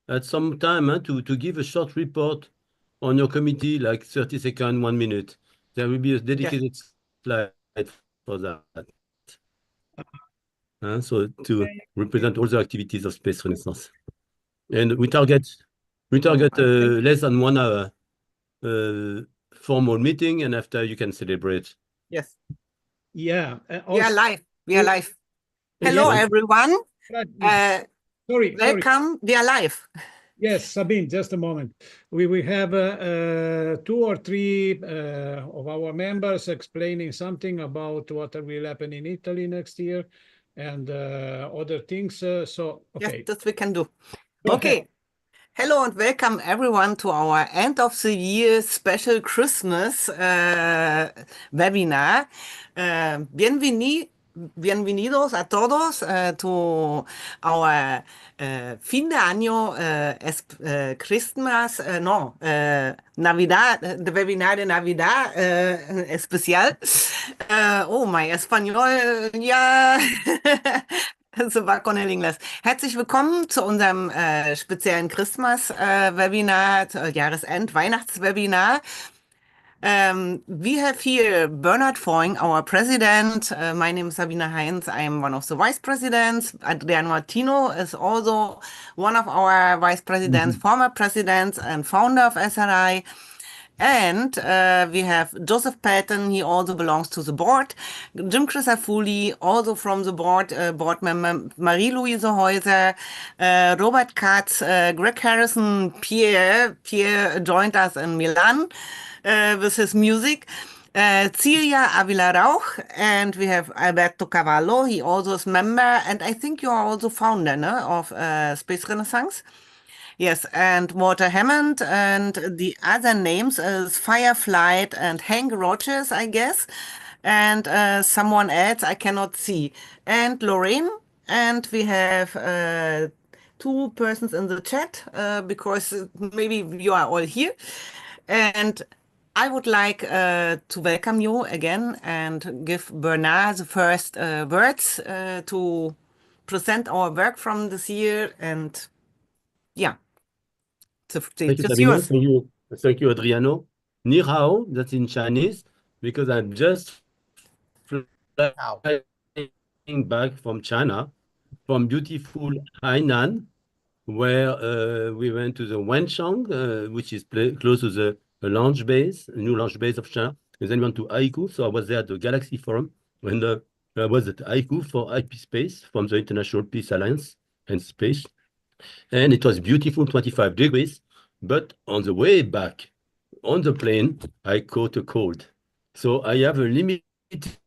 at some time to give a short report on your committee, like 30 seconds, 1 minute. There will be a dedicated slide for that. So to represent all the activities of Space Renaissance. And we target less than 1 hour formal meeting, and after you can celebrate. Yes. Yeah. We are live. We are live. Hello, Yes. everyone. Sorry. Welcome. We are live. Yes, Sabine, just a moment. We have 2 or 3 of our members explaining something about what will happen in Italy next year and other things. So, okay. Yes, that we can do. Go Okay. ahead. Hello and welcome everyone to our end of the year special Christmas webinar. Bienvenidos a todos to our fin de año Christmas, Navidad, the webinar de Navidad especial. Oh, my español, ja. So war con el inglés. Herzlich willkommen zu unserem speziellen Christmas-Webinar, Jahresend-Weihnachts-Webinar. We have here Bernard Foing, our president. My name is Sabina Heinz. I am one of the vice presidents. Adriano Martino is also one of our vice presidents, former presidents and founder of SRI. And we have Joseph Patton, he also belongs to the board. Jim Crisafulli, also from the board, board member. Marie-Louise Häuser, Robert Katz, Greg Harrison, Pierre joined us in Milan with his music. Cilia Avila Rauch, and we have Alberto Cavallo, he also is member, and I think you are also founder of Space Renaissance. Yes, and Walter Hammond, and the other names is Fireflight and Hank Rogers, I guess, and someone else I cannot see, and Lorraine, and we have 2 persons in the chat because maybe you are all here, and I would like to welcome you again and give Bernard the first words to present our work from this year, and yeah. Thank you, Sabina. Thank you, Adriano. Ni hao, that's in Chinese, because I'm just flying back from China, from beautiful Hainan, where we went to the Wenchang, which is close to the launch base, new launch base of China. And then we went to Haiku. So I was there at the Galaxy Forum when I was at Haiku for IP Space from the International Peace Alliance and Space. And it was beautiful, 25 degrees. But on the way back, on the plane, I caught a cold. So I have a limited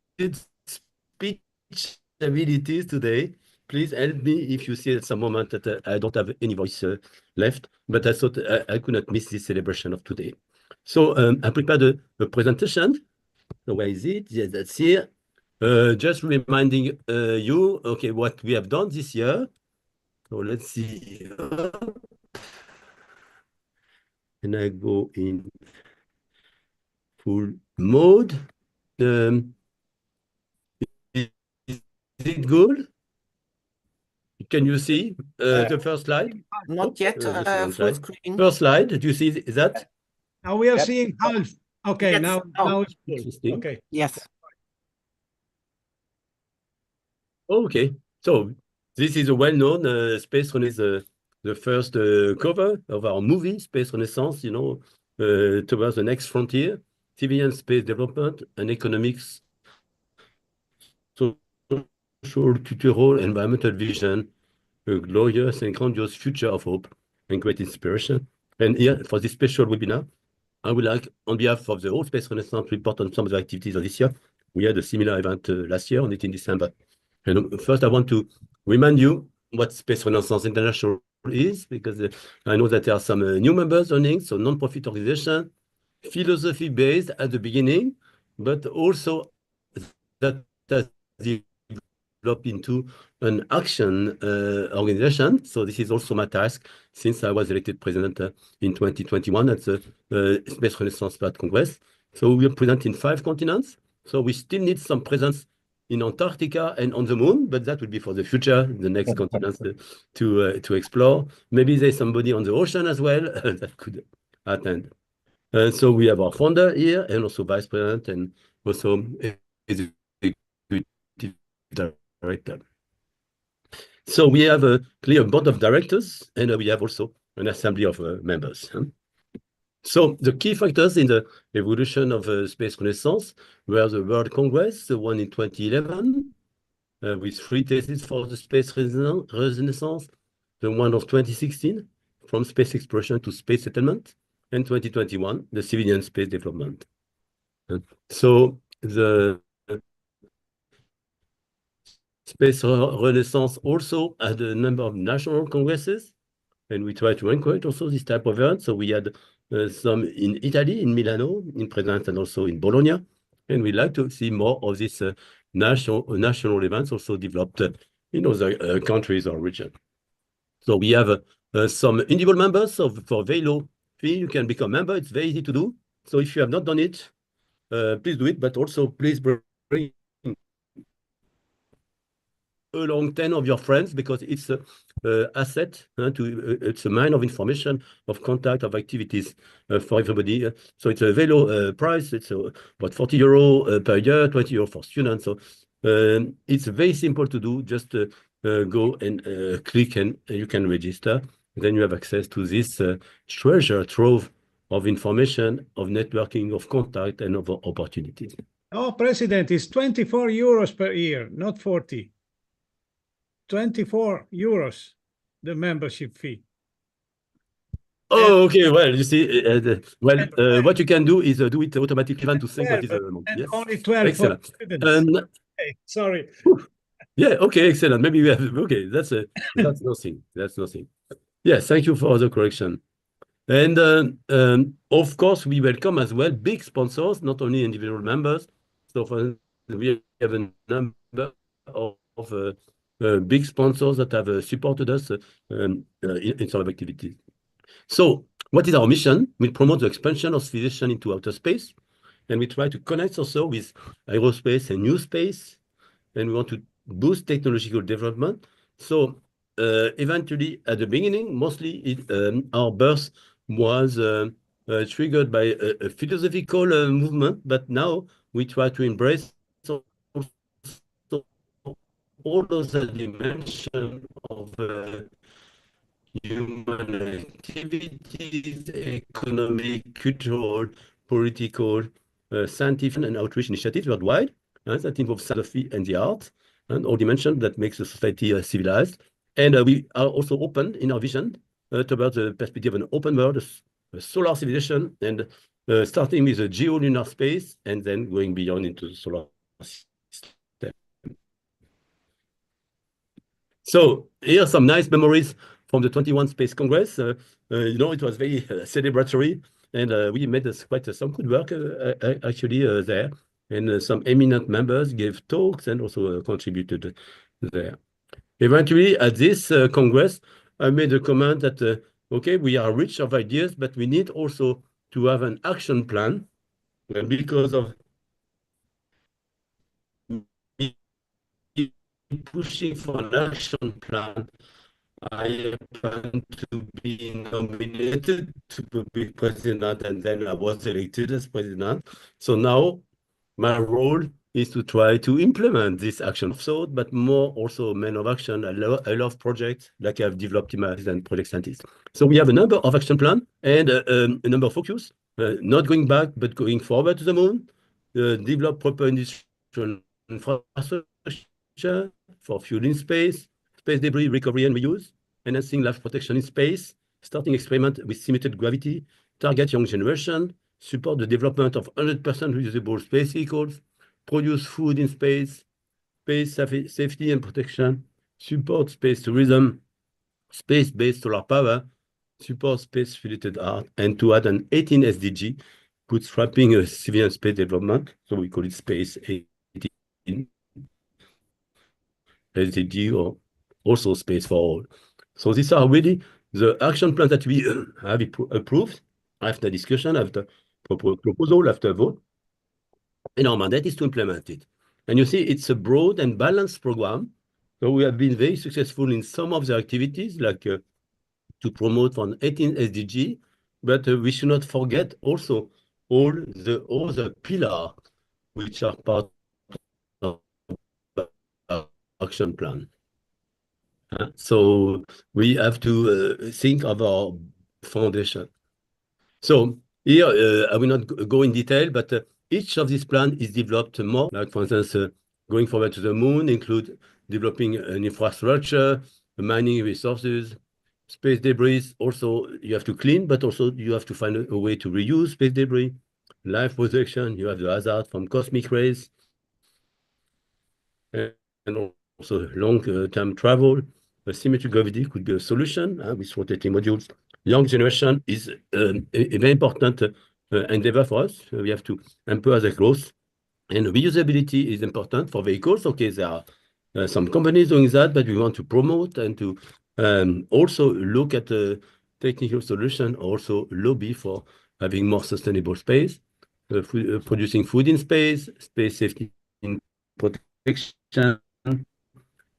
speech abilities today. Please help me if you see at some moment that I don't have any voice left. But I thought I could not miss this celebration of today. So I prepared a presentation. So where is it? Yes, that's here. Just reminding you, okay, what we have done this year. So let's see. And I go in full mode. Is it good? Can you see the first slide? Not yet full screen. First slide, do you see that? Now we are seeing half. Okay, Yes. now it's full. Interesting. Okay. Yes. Okay, so this is a well-known Space Renaissance, the first cover of our movie, Space Renaissance, you know, towards the next frontier, civilian space development and economics, social, cultural, environmental vision, a glorious and grandiose future of hope and great inspiration. And here, for this special webinar, I would like, on behalf of the whole Space Renaissance, report on some of the activities of this year. We had a similar event last year, on 18 December. And first, I want to remind you what Space Renaissance International is, because I know that there are some new members joining, so non-profit organization, philosophy-based at the beginning, but also that has developed into an action organization. So this is also my task since I was elected president in 2021 at the Space Renaissance World Congress. So we are present in 5 continents. So we still need some presence in Antarctica and on the moon, but that will be for the future, the next continents to explore. Maybe there's somebody on the ocean as well that could attend. So we have our founder here and also vice president and also executive director. So we have a clear board of directors and we have also an assembly of members. So the key factors in the evolution of space renaissance were the World Congress, the one in 2011, with 3 theses for the space renaissance, the one of 2016, from space exploration to space settlement, and 2021, the civilian space development. So the space renaissance also had a number of national congresses, and we try to encourage also this type of event. So we had some in Italy, in Milano, in Presence, and also in Bologna. And we like to see more of these national events also developed in other countries or regions. So we have some individual members for very low fee. You can become a member. It's very easy to do. So if you have not done it, please do it. But also please bring along 10 of your friends because it's a asset it's a mine of information, of contact, of activities for everybody. So it's a very low price. It's about 40 euro per year, 20 euro for students. So it's very simple to do. Just go and click and you can register. Then you have access to this treasure trove of information, of networking, of contact, and of opportunities. Oh, President, it's 24 euros per year, not 40. 24 euros, the membership fee. Oh, okay. Well, you see, what you can do is do it automatically to think what is the amount. And Yes. only 12 Excellent. for students. Okay, sorry. Yeah, okay, excellent. Maybe we have, okay, that's nothing. That's nothing. Yes, thank you for the correction. And of course, we welcome as well big sponsors, not only individual members. So we have a number of big sponsors that have supported us in some activities. So what is our mission? We promote the expansion of civilization into outer space, and we try to connect also with aerospace and new space, and we want to boost technological development. So eventually, at the beginning, mostly our birth was triggered by a philosophical movement, but now we try to embrace all those dimensions of human activities, economic, cultural, political, scientific, and outreach initiatives worldwide that involve philosophy and the arts, and all dimensions that makes the society civilized. And we are also open in our vision towards the perspective of an open world, a solar civilization, and starting with a geolunar space, and then going beyond into the solar system. So here are some nice memories from the 21 Space Congress. You know, it was very celebratory, and we made quite some good work actually there. And some eminent members gave talks and also contributed there. Eventually, at this Congress, I made a comment that, okay, we are rich of ideas, but we need also to have an action plan because of pushing for an action plan. I happened to be nominated to be president, and then I was elected as president. So now my role is to try to implement this action of thought, but more also men of action. I love projects like I've developed in my and project scientist. So we have a number of action plan and a number of focus, not going back, but going forward to the moon, develop proper industrial infrastructure for fuel in space, space debris recovery and reuse, enhancing life protection in space, starting experiment with simulated gravity, target young generation, support the development of 100% reusable space vehicles, produce food in space, space safety and protection, support space tourism, space-based solar power, support space-related art, and to add an 18 SDG, bootstrapping a civilian space development, so we call it Space 18 SDG, or also Space for All. So these are really the action plans that we have approved after discussion, after proposal, after vote. And our mandate is to implement it. And you see, it's a broad and balanced program. So we have been very successful in some of the activities, like to promote on 18 SDG, but we should not forget also all the other pillars which are part of our action plan. So we have to think of our foundation. So here, I will not go in detail, but each of these plans is developed more. Like, for instance, going forward to the moon include developing an infrastructure, mining resources, space debris. Also, you have to clean, but also you have to find a way to reuse space debris. Life protection, you have the hazard from cosmic rays, and also long-term travel. A symmetric gravity could be a solution with rotating modules. Young generation is a very important endeavor for us. We have to empower the growth. And reusability is important for vehicles. Okay, there are some companies doing that, but we want to promote and to also look at the technical solution, also lobby for having more sustainable space, producing food in space, space safety in protection.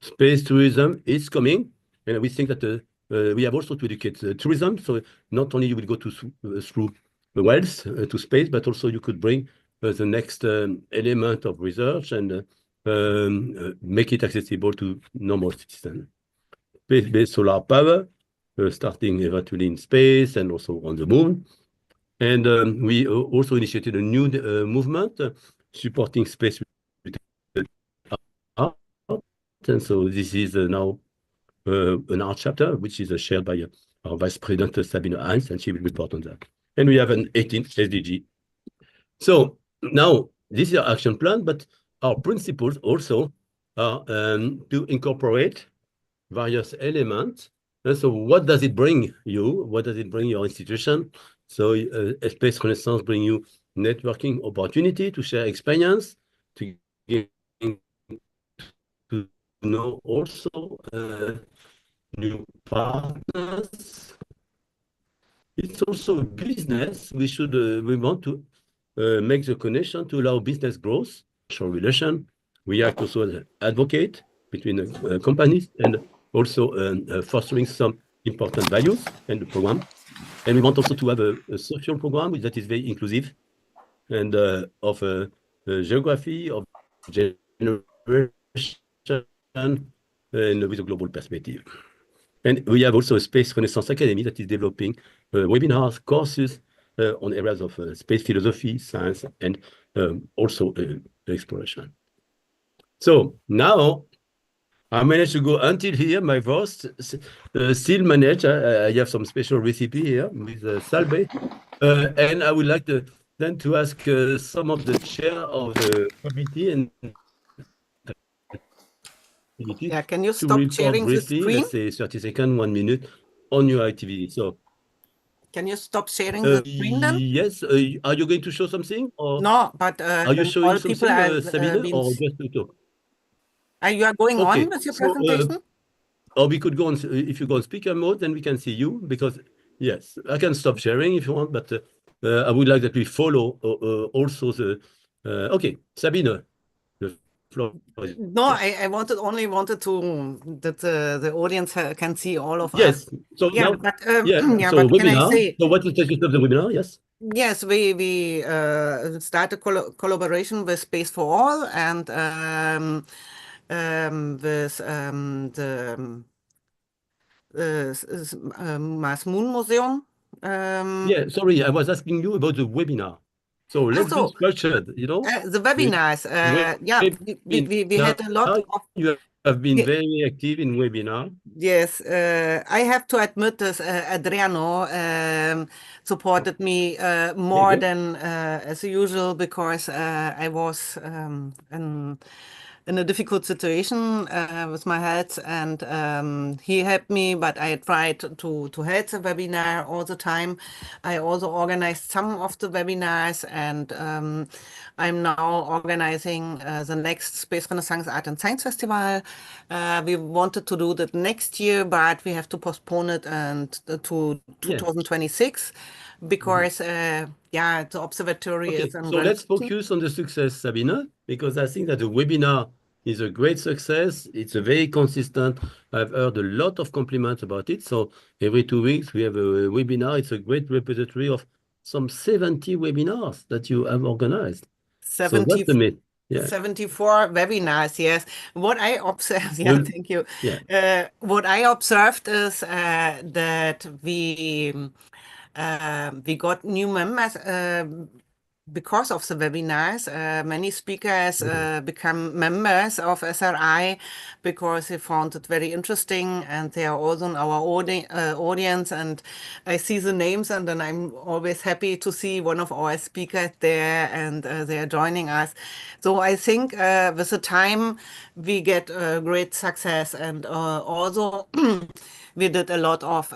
Space tourism is coming, and we think that we have also to educate tourism. So not only you will go through the wells to space, but also you could bring the next element of research and make it accessible to normal citizens. Space-based solar power, starting eventually in space and also on the moon. And we also initiated a new movement supporting space art. And so this is now an art chapter, which is shared by our Vice President, Sabine Heinz, and she will report on that. And we have an 18th SDG. So now this is our action plan, but our principles also are to incorporate various elements. And so what does it bring you? What does it bring your institution? So Space Renaissance bring you networking opportunity to share experience, to get to know also new partners. It's also a business. We want to make the connection to allow business growth, social relation. We act also as an advocate between companies and also fostering some important values in the program. And we want also to have a social program that is very inclusive and of geography, of generation, and with a global perspective. And we have also a Space Renaissance Academy that is developing webinars, courses on areas of space philosophy, science, and also exploration. So now I managed to go until here. My voice still managed. I have some special recipe here with salbe. And I would like then to ask some of the chair of the committee and Yeah, can you to stop report sharing the briefly, screen? let's say 30 seconds, 1 minute, on your activity. So, Can you stop sharing the screen then? yes. Are you going to show something, or No, but are you showing all people something, have Sabine, been. or just to talk? You are going Okay, on with your so presentation? or we could go on. If you go on speaker mode, then we can see you, because yes, I can stop sharing if you want, but I would like that we follow also the. Okay, Sabine, the floor is No, yours. I only wanted to that the audience can see all of us. Yes. So Yeah, now, but yeah. So what can I webinar. say? So what is the status of the webinar? Yes. Yes, we started collaboration with Space for All and with the Mars Moon Museum. Yeah, sorry, I was asking you about the webinar. So let's be So structured, the webinars. Yeah, we had a lot of. You have been Yeah. very active in webinar. Yes, I have to admit this. Adriano supported me more Okay. than as usual because I was in a difficult situation with my health, and he helped me. But I tried to help the webinar all the time. I also organized some of the webinars, and I'm now organizing the next Space Renaissance Art and Science Festival. We wanted to do that next year, but we have to postpone it and to 2026 because yeah, the observatory Okay, is in so let's renovation. focus on the success, Sabine, because I think that the webinar is a great success. It's a very consistent. I've heard a lot of compliments about it. So every 2 weeks we have a webinar. It's a great repository of some 70 webinars that you have organized. So that's 70, the myth. Yeah. 74 webinars, yes. What I observed, yeah, Well, thank you. yeah. What I observed is that we got new members because of the webinars. Many speakers become members of SRI because they found it very interesting, and they are also in our audience. And I see the names, and then I'm always happy to see one of our speakers there, and they are joining us. So I think with the time we get great success, and also we did a lot of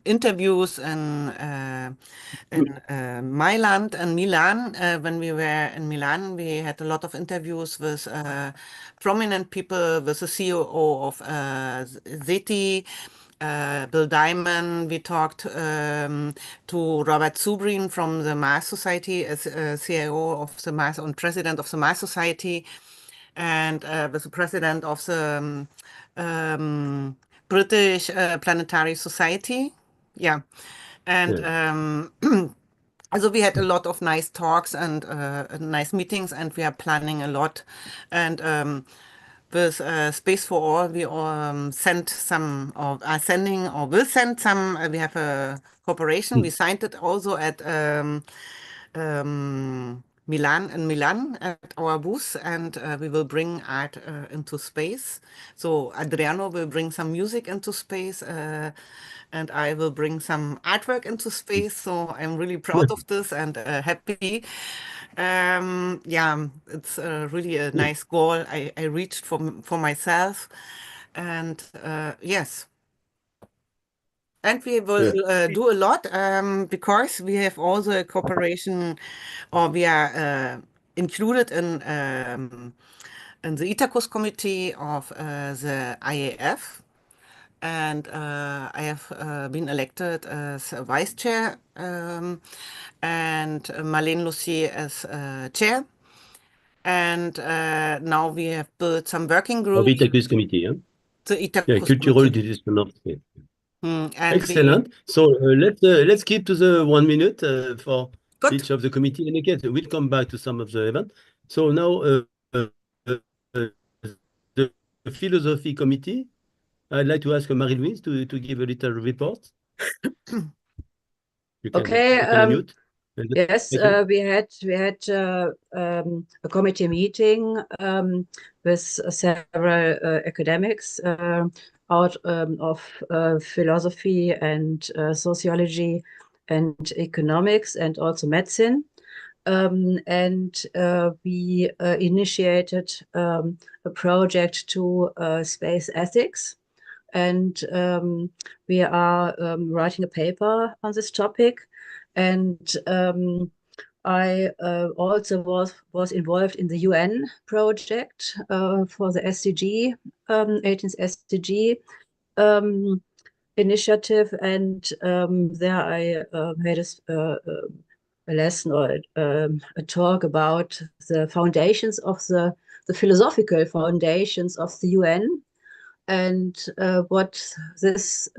interviews in Mailand and Milan. When we were in Milan, we had a lot of interviews with prominent people, with the CEO of Zeti, Bill Diamond. We talked to Robert Zubrin from the Mars Society as CIO of the Mars and president of the Mars Society, and with the president of the British Planetary Society. Yeah. And Yeah. also we had a lot of nice talks and nice meetings, and we are planning a lot. And with Space for All, we sent some, or are sending, or will send some. We have a cooperation. We signed it also at Milan at our booth, and we will bring art into space. So Adriano will bring some music into space, and I will bring some artwork into space. So I'm really proud of this and happy. Yeah, it's really a nice goal I reached for myself, and yes. And we will Yeah. do a lot because we have also a cooperation, or we are included in the ITACUS committee of the IAF. And I have been elected as a vice chair, and Marlene Lucier as chair. And now we have built some working Of groups, Itacus committee, huh? the Yeah, ITACUS cultural committee. decision of state. And we, Excellent. So let's keep to the 1 minute for good. each of the committee, and again we'll come back to some of the event. So now uh, uh, the philosophy committee. I'd like to ask Marie-Louise to give a little report. Okay. You can unmute. Yes, Thank you. we had a committee meeting with several academics out of philosophy and sociology and economics and also medicine. And we initiated a project to space ethics. And we are writing a paper on this topic. And I also was involved in the UN project for the SDG, 18th SDG initiative. And there I had a lesson or a talk about the foundations of the philosophical foundations of the UN, and what this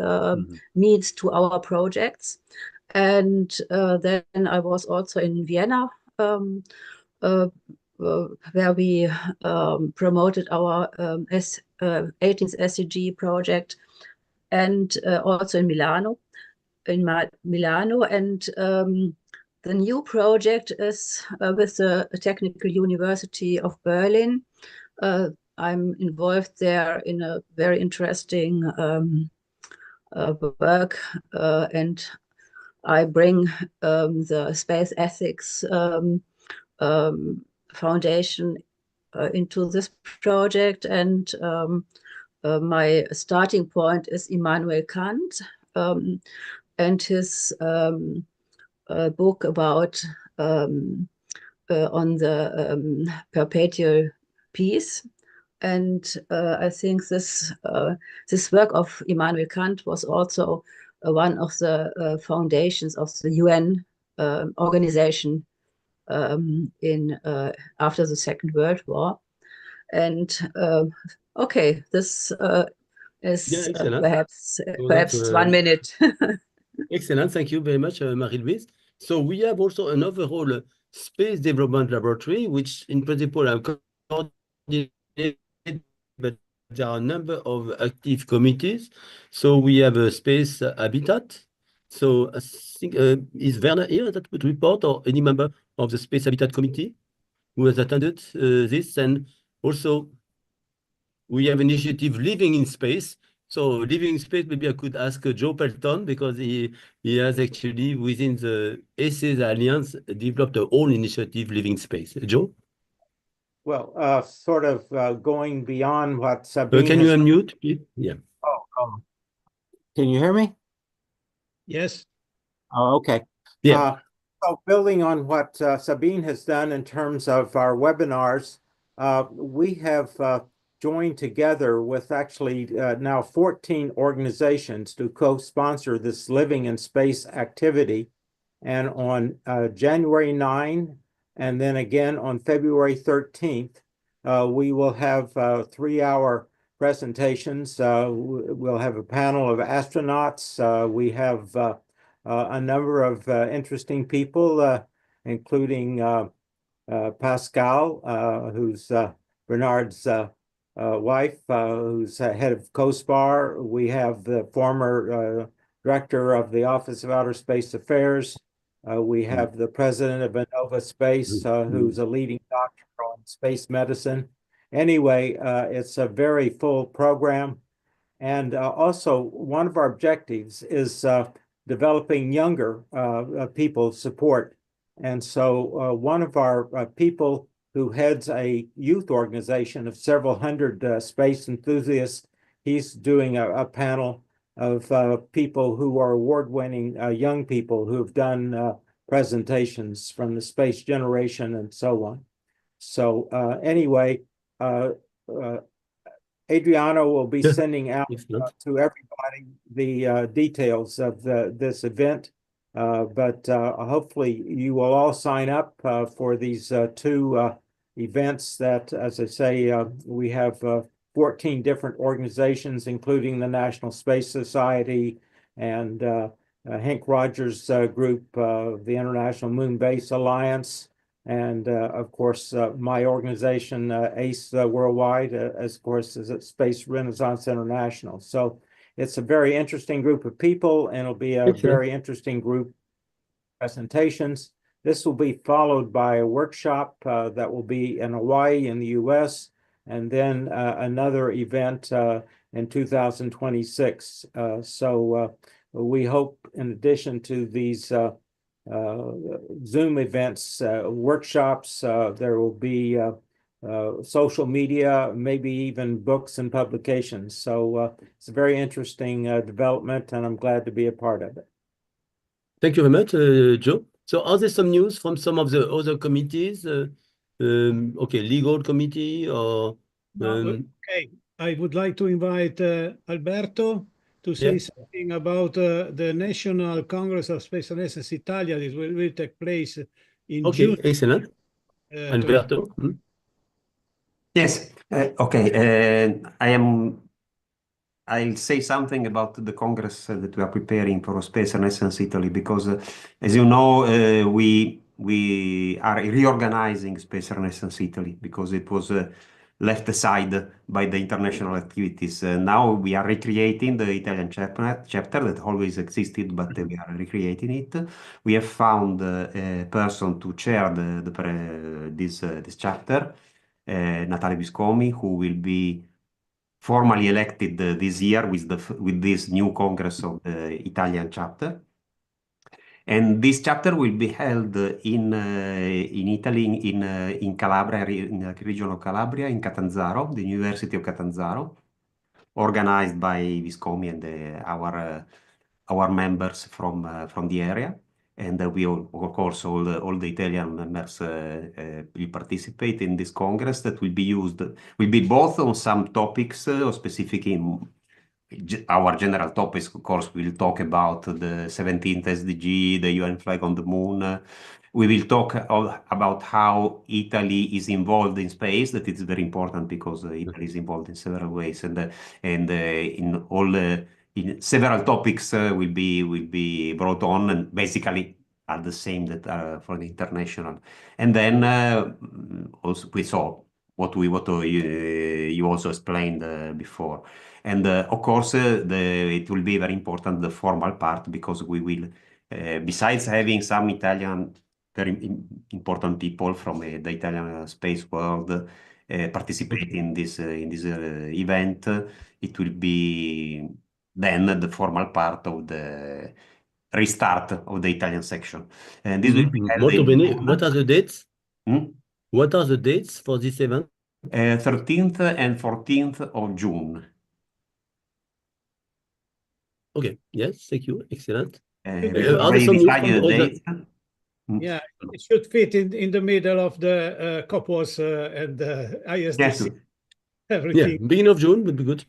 means to our projects. And then I was also in Vienna, where we promoted our 18th SDG project, and also in Milano. And the new project is with the Technical University of Berlin. I'm involved there in a very interesting work, and I bring the space ethics foundation into this project. And my starting point is Immanuel Kant and his book about on the perpetual peace. And I think this work of Immanuel Kant was also one of the foundations of the UN organization in after the Second World War. And okay, this is Yeah, excellent. perhaps So perhaps that's 1 minute. excellent. Thank you very much, Marie-Louise. So we have also an overall space development laboratory, which in principle are coordinated, but there are a number of active committees. So we have a space habitat. So I think is Werner here that would report, or any member of the Space Habitat Committee who has attended this? And also we have initiative Living in Space. So Living in Space, maybe I could ask Joe Pelton, because he has actually within the Essays Alliance developed a whole initiative Living in Space. Joe? Well, sort of going beyond what Sabine Can you has... unmute, please? Yeah. Oh. Can you hear me? Yes. Oh, okay. Yeah. So building on what Sabine has done in terms of our webinars, we have joined together with actually now 14 organizations to co-sponsor this Living in Space activity. And on January 9, and then again on February 13th, we will have 3-hour presentations. We'll have a panel of astronauts. We have a number of interesting people, including Pascal, who's Bernard's wife, who's head of COSPAR. We have the former director of the Office of Outer Space Affairs. We have the president of Innova Space, who's a leading doctor on space medicine. Anyway, it's a very full program. And also, one of our objectives is developing younger people support. And so one of our people who heads a youth organization of several hundred space enthusiasts, he's doing a panel of people who are award-winning young people who've done presentations from the space generation and so on. So anyway, Adriano will be sending out to everybody the details of this event, but hopefully you will all sign up for these two events that, as I say, we have 14 different organizations, including the National Space Society and Hank Rogers group, the International Moon Base Alliance, and of course, my organization, ACE Worldwide, as of course, is at Space Renaissance International. So it's a very interesting group of people, and it'll be a very interesting group of presentations. This will be followed by a workshop that will be in Hawaii in the US, and then another event in 2026. So we hope, in addition to these Zoom events, workshops, there will be social media, maybe even books and publications. So it's a very interesting development, and I'm glad to be a part of it. Thank you very much, Joe. So are there some news from some of the other committees? Okay, legal committee or... Okay, I would like to invite Alberto to say something about the National Congress of Space Renaissance Italia. This will take place in June. Okay, excellent. Alberto? Yes, okay. I'll say something about the Congress that we are preparing for Space Renaissance Italy, because as you know, we are reorganizing Space Renaissance Italy because it was left aside by the international activities. Now we are recreating the Italian chapter that always existed, but we are recreating it. We have found a person to chair this chapter, Natalia Viscomi, who will be formally elected this year with this new Congress of the Italian chapter. And this chapter will be held in Italy, in Calabria, in the region of Calabria, in Catanzaro, the University of Catanzaro, organized by Viscomi and our members from the area. And we of course all the Italian members will participate in this Congress that will be both on some topics or specific our general topics, of course, we'll talk about the 17th SDG, the UN flag on the moon. We will talk about how Italy is involved in space. That is very important because Italy is involved in several ways, and in all in several topics will be brought on, and basically are the same that for the international. And then also we saw what you also explained before. And of course, it will be very important, the formal part, because we will, besides having some Italian, very important people from the Italian space world participate in this event, it will be then the formal part of the restart of the Italian section. And this will be held Molto in bene. June. What are the dates? Hmm? What are the dates for this event? 13th and 14th of June. Okay. Yes, thank you. Excellent. Should We be are there already some news from decided the other? dates. Yeah, it should fit in the middle of the COPOS and Yes. ISDC, Yeah, everything. beginning of June would be good.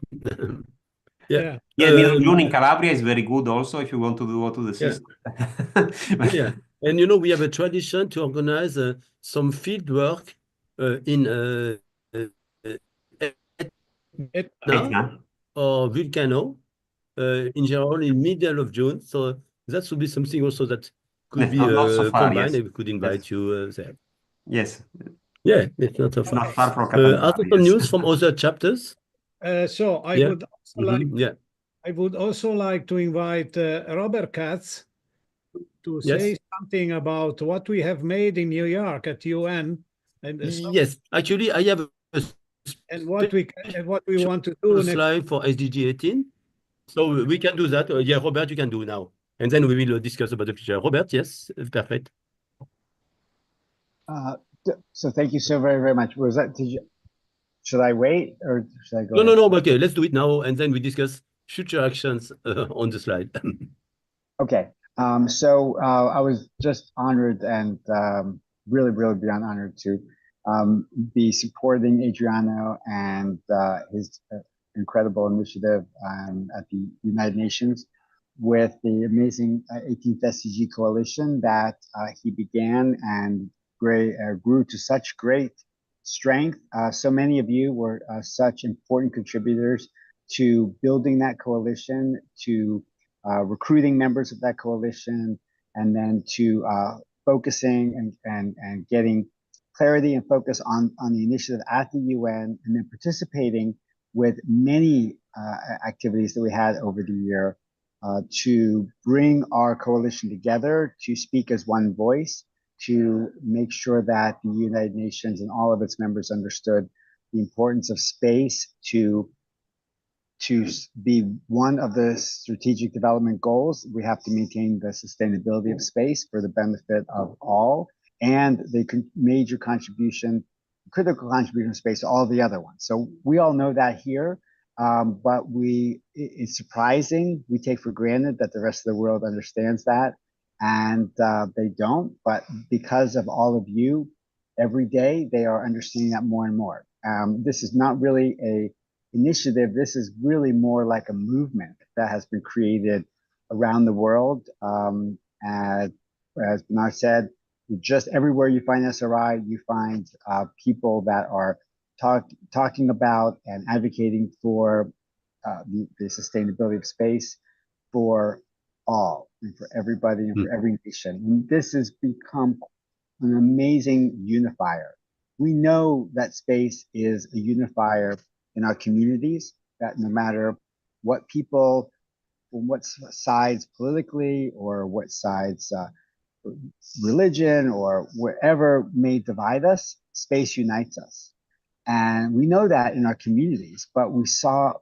Yeah. Yeah. Yeah, June in Calabria is very good also if you want to go to the Yeah. system. Yeah. And you know, we have a tradition to organize some field work in Etna Etna. or Vulcano in general in middle of June. So that would be something also that could be Not so far, combined, yes. and we could invite you there. Yes, Yeah, it's not so it's far. not far from Are Catanzaro, there some yes. news from other chapters? So I Yeah. would also like Yeah. I would also like to invite Robert Katz to Yes. say something about what we have made in New York at UN and Yes. Actually, I have a what we want to do next. slide for SDG 18. So we can do that. Yeah, Robert, you can do now. And then we will discuss about the future. Robert, yes, perfect. So thank you so very, very much. Should I wait or should I go No, ahead? no, no. Okay, let's do it now. And then we discuss future actions on the slide. Okay. So I was just honored and really, really beyond honored to be supporting Adriano and his incredible initiative at the United Nations with the amazing 18th SDG coalition that he began and grew to such great strength. So many of you were such important contributors to building that coalition, to recruiting members of that coalition, and then to focusing and getting clarity and focus on the initiative at the UN, and then participating with many activities that we had over the year to bring our coalition together, to speak as one voice, to make sure that the United Nations and all of its members understood the importance of space to be one of the strategic development goals. We have to maintain the sustainability of space for the benefit of all, and the major contribution, critical contribution of space to all the other ones. So we all know that here, but it's surprising. We take for granted that the rest of the world understands that, and they don't. But because of all of you, every day they are understanding that more and more. This is not really a initiative. This is really more like a movement that has been created around the world. As Bernard said, just everywhere you find SRI, you find people that are talking about and advocating for the sustainability of space for all and for everybody and for every nation. And this has become an amazing unifier. We know that space is a unifier in our communities, that no matter what people, from what sides politically or what sides religion or wherever may divide us, space unites us. And we know that in our communities, but we saw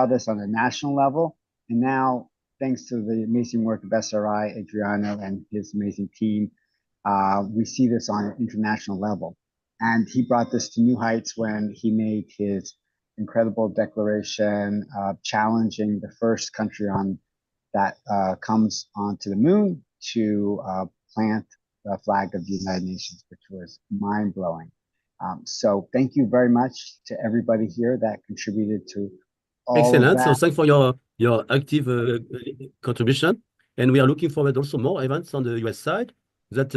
this on a national level. And now, thanks to the amazing work of SRI, Adriano, and his amazing team, we see this on an international level. And he brought this to new heights when he made his incredible declaration challenging the first country on that comes onto the moon to plant the flag of the United Nations, which was mind-blowing. So thank you very much to everybody here that contributed to all of Excellent. So that. thanks for your active contribution. And we are looking forward also more events on the US side. That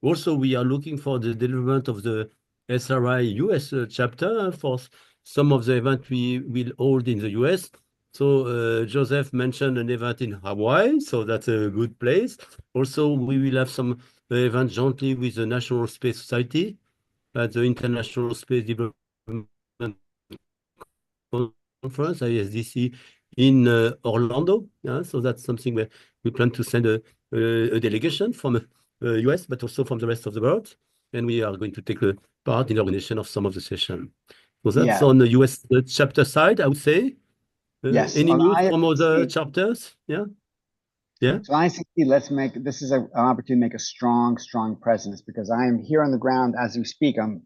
also we are looking for the development of the SRI US chapter for some of the events we will hold in the US. So Joseph mentioned an event in Hawaii, so that's a good place. Also, we will have some events jointly with the National Space Society at the International Space Development Conference, ISDC, in Orlando. So that's something where we plan to send a delegation from US, but also from the rest of the world. And we are going to take part in the organization of some of the sessions. So that's on the US chapter side, I would say. Yes. Any On news from other ISDC, chapters? Yeah. Yeah. so ICT, let's make this is an opportunity to make a strong presence, because I am here on the ground as we speak. I'm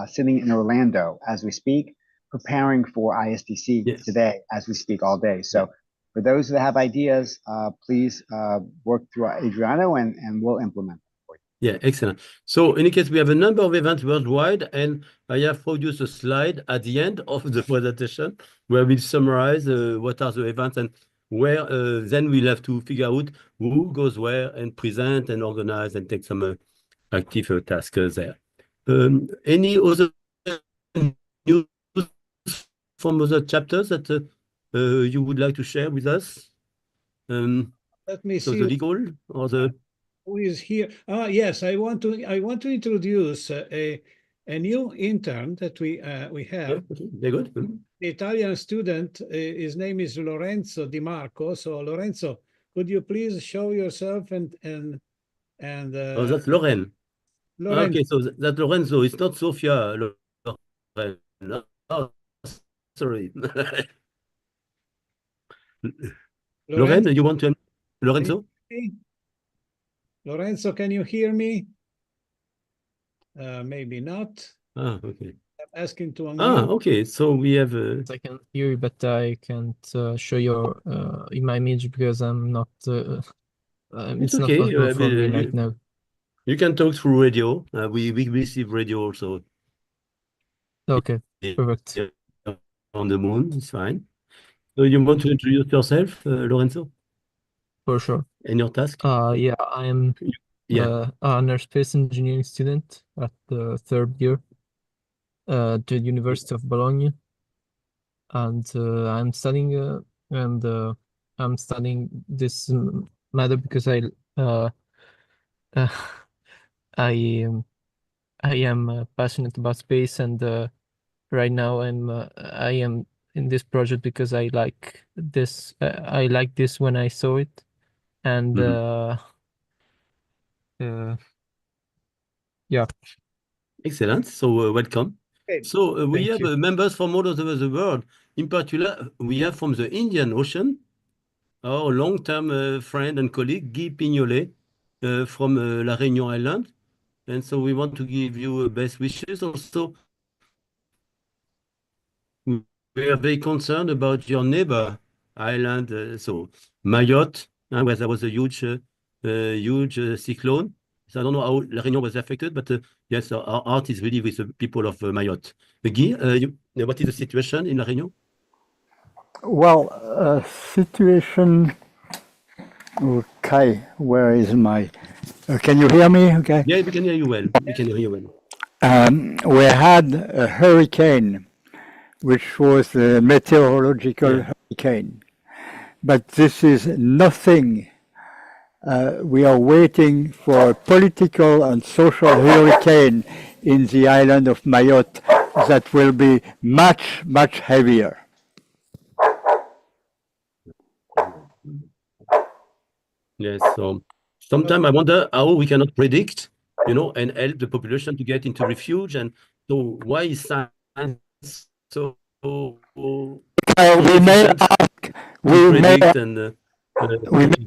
sitting in Orlando as we speak, preparing for ISDC today as we speak all day. So for those that have ideas, please work through Adriano and we'll implement. Yeah, excellent. So in any case, we have a number of events worldwide, and I have produced a slide at the end of the presentation where we summarize what are the events and where then we'll have to figure out who goes where and present and organize and take some active tasks there. Any other news from other chapters that you would like to share with us? Let me So see the legal or the... who is here. Yes, I want to introduce a new intern that we have. Okay, very good. The Italian student. His name is Lorenzo Di Marco. So Lorenzo, could you please show yourself and Oh, that's Loren. Lorenzo. Okay, so that's Lorenzo. It's not Sofia. Loren. Oh, sorry. Loren, you want to... Lorenzo? Lorenzo, can you hear me? Maybe not. Okay. I'm asking to unmute. Okay. So we have... I can hear you, but I can't show your in my image because I'm not... it's okay. not possible for me right now. You can talk through radio. We receive radio also. Okay, perfect. On the moon, it's fine. So you want to introduce yourself, Lorenzo? For sure. And your task? Yeah, I am an aerospace engineering student at the third year at the University of Bologna, and I'm studying this matter because I am passionate about space, and right now I am in this project because I like this. I like this when I saw it, and yeah. Excellent. So welcome. Okay. So we Thank have you. members from all over the world. In particular, we have from the Indian Ocean our long-term friend and colleague Guy Pignolet from La Réunion Island. And so we want to give you best wishes. Also, we are very concerned about your neighbor island, so Mayotte, where there was a huge cyclone. So I don't know how La Réunion was affected, but yes, our heart is really with the people of Mayotte. Guy, what is the situation in La Réunion? Well, situation. Okay, where is my? Can you hear me? Okay. Yeah, we can hear you well. We can hear you well. We had a hurricane, which was a meteorological hurricane, but this is nothing. We are waiting for a political and social hurricane in the island of Mayotte that will be much, much heavier. Yes, so sometimes I wonder how we cannot predict, and help the population to get into refuge. And so why is science so we may ask, we may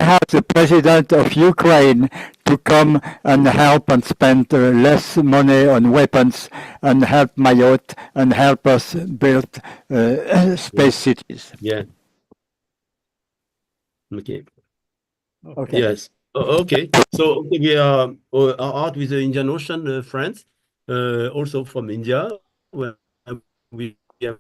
have the president of Ukraine to come and help and spend less money on weapons and help Mayotte and help us build space cities. Yeah. Okay. Okay. Yes. Okay. So we are out with the Indian Ocean friends, also from India, where we have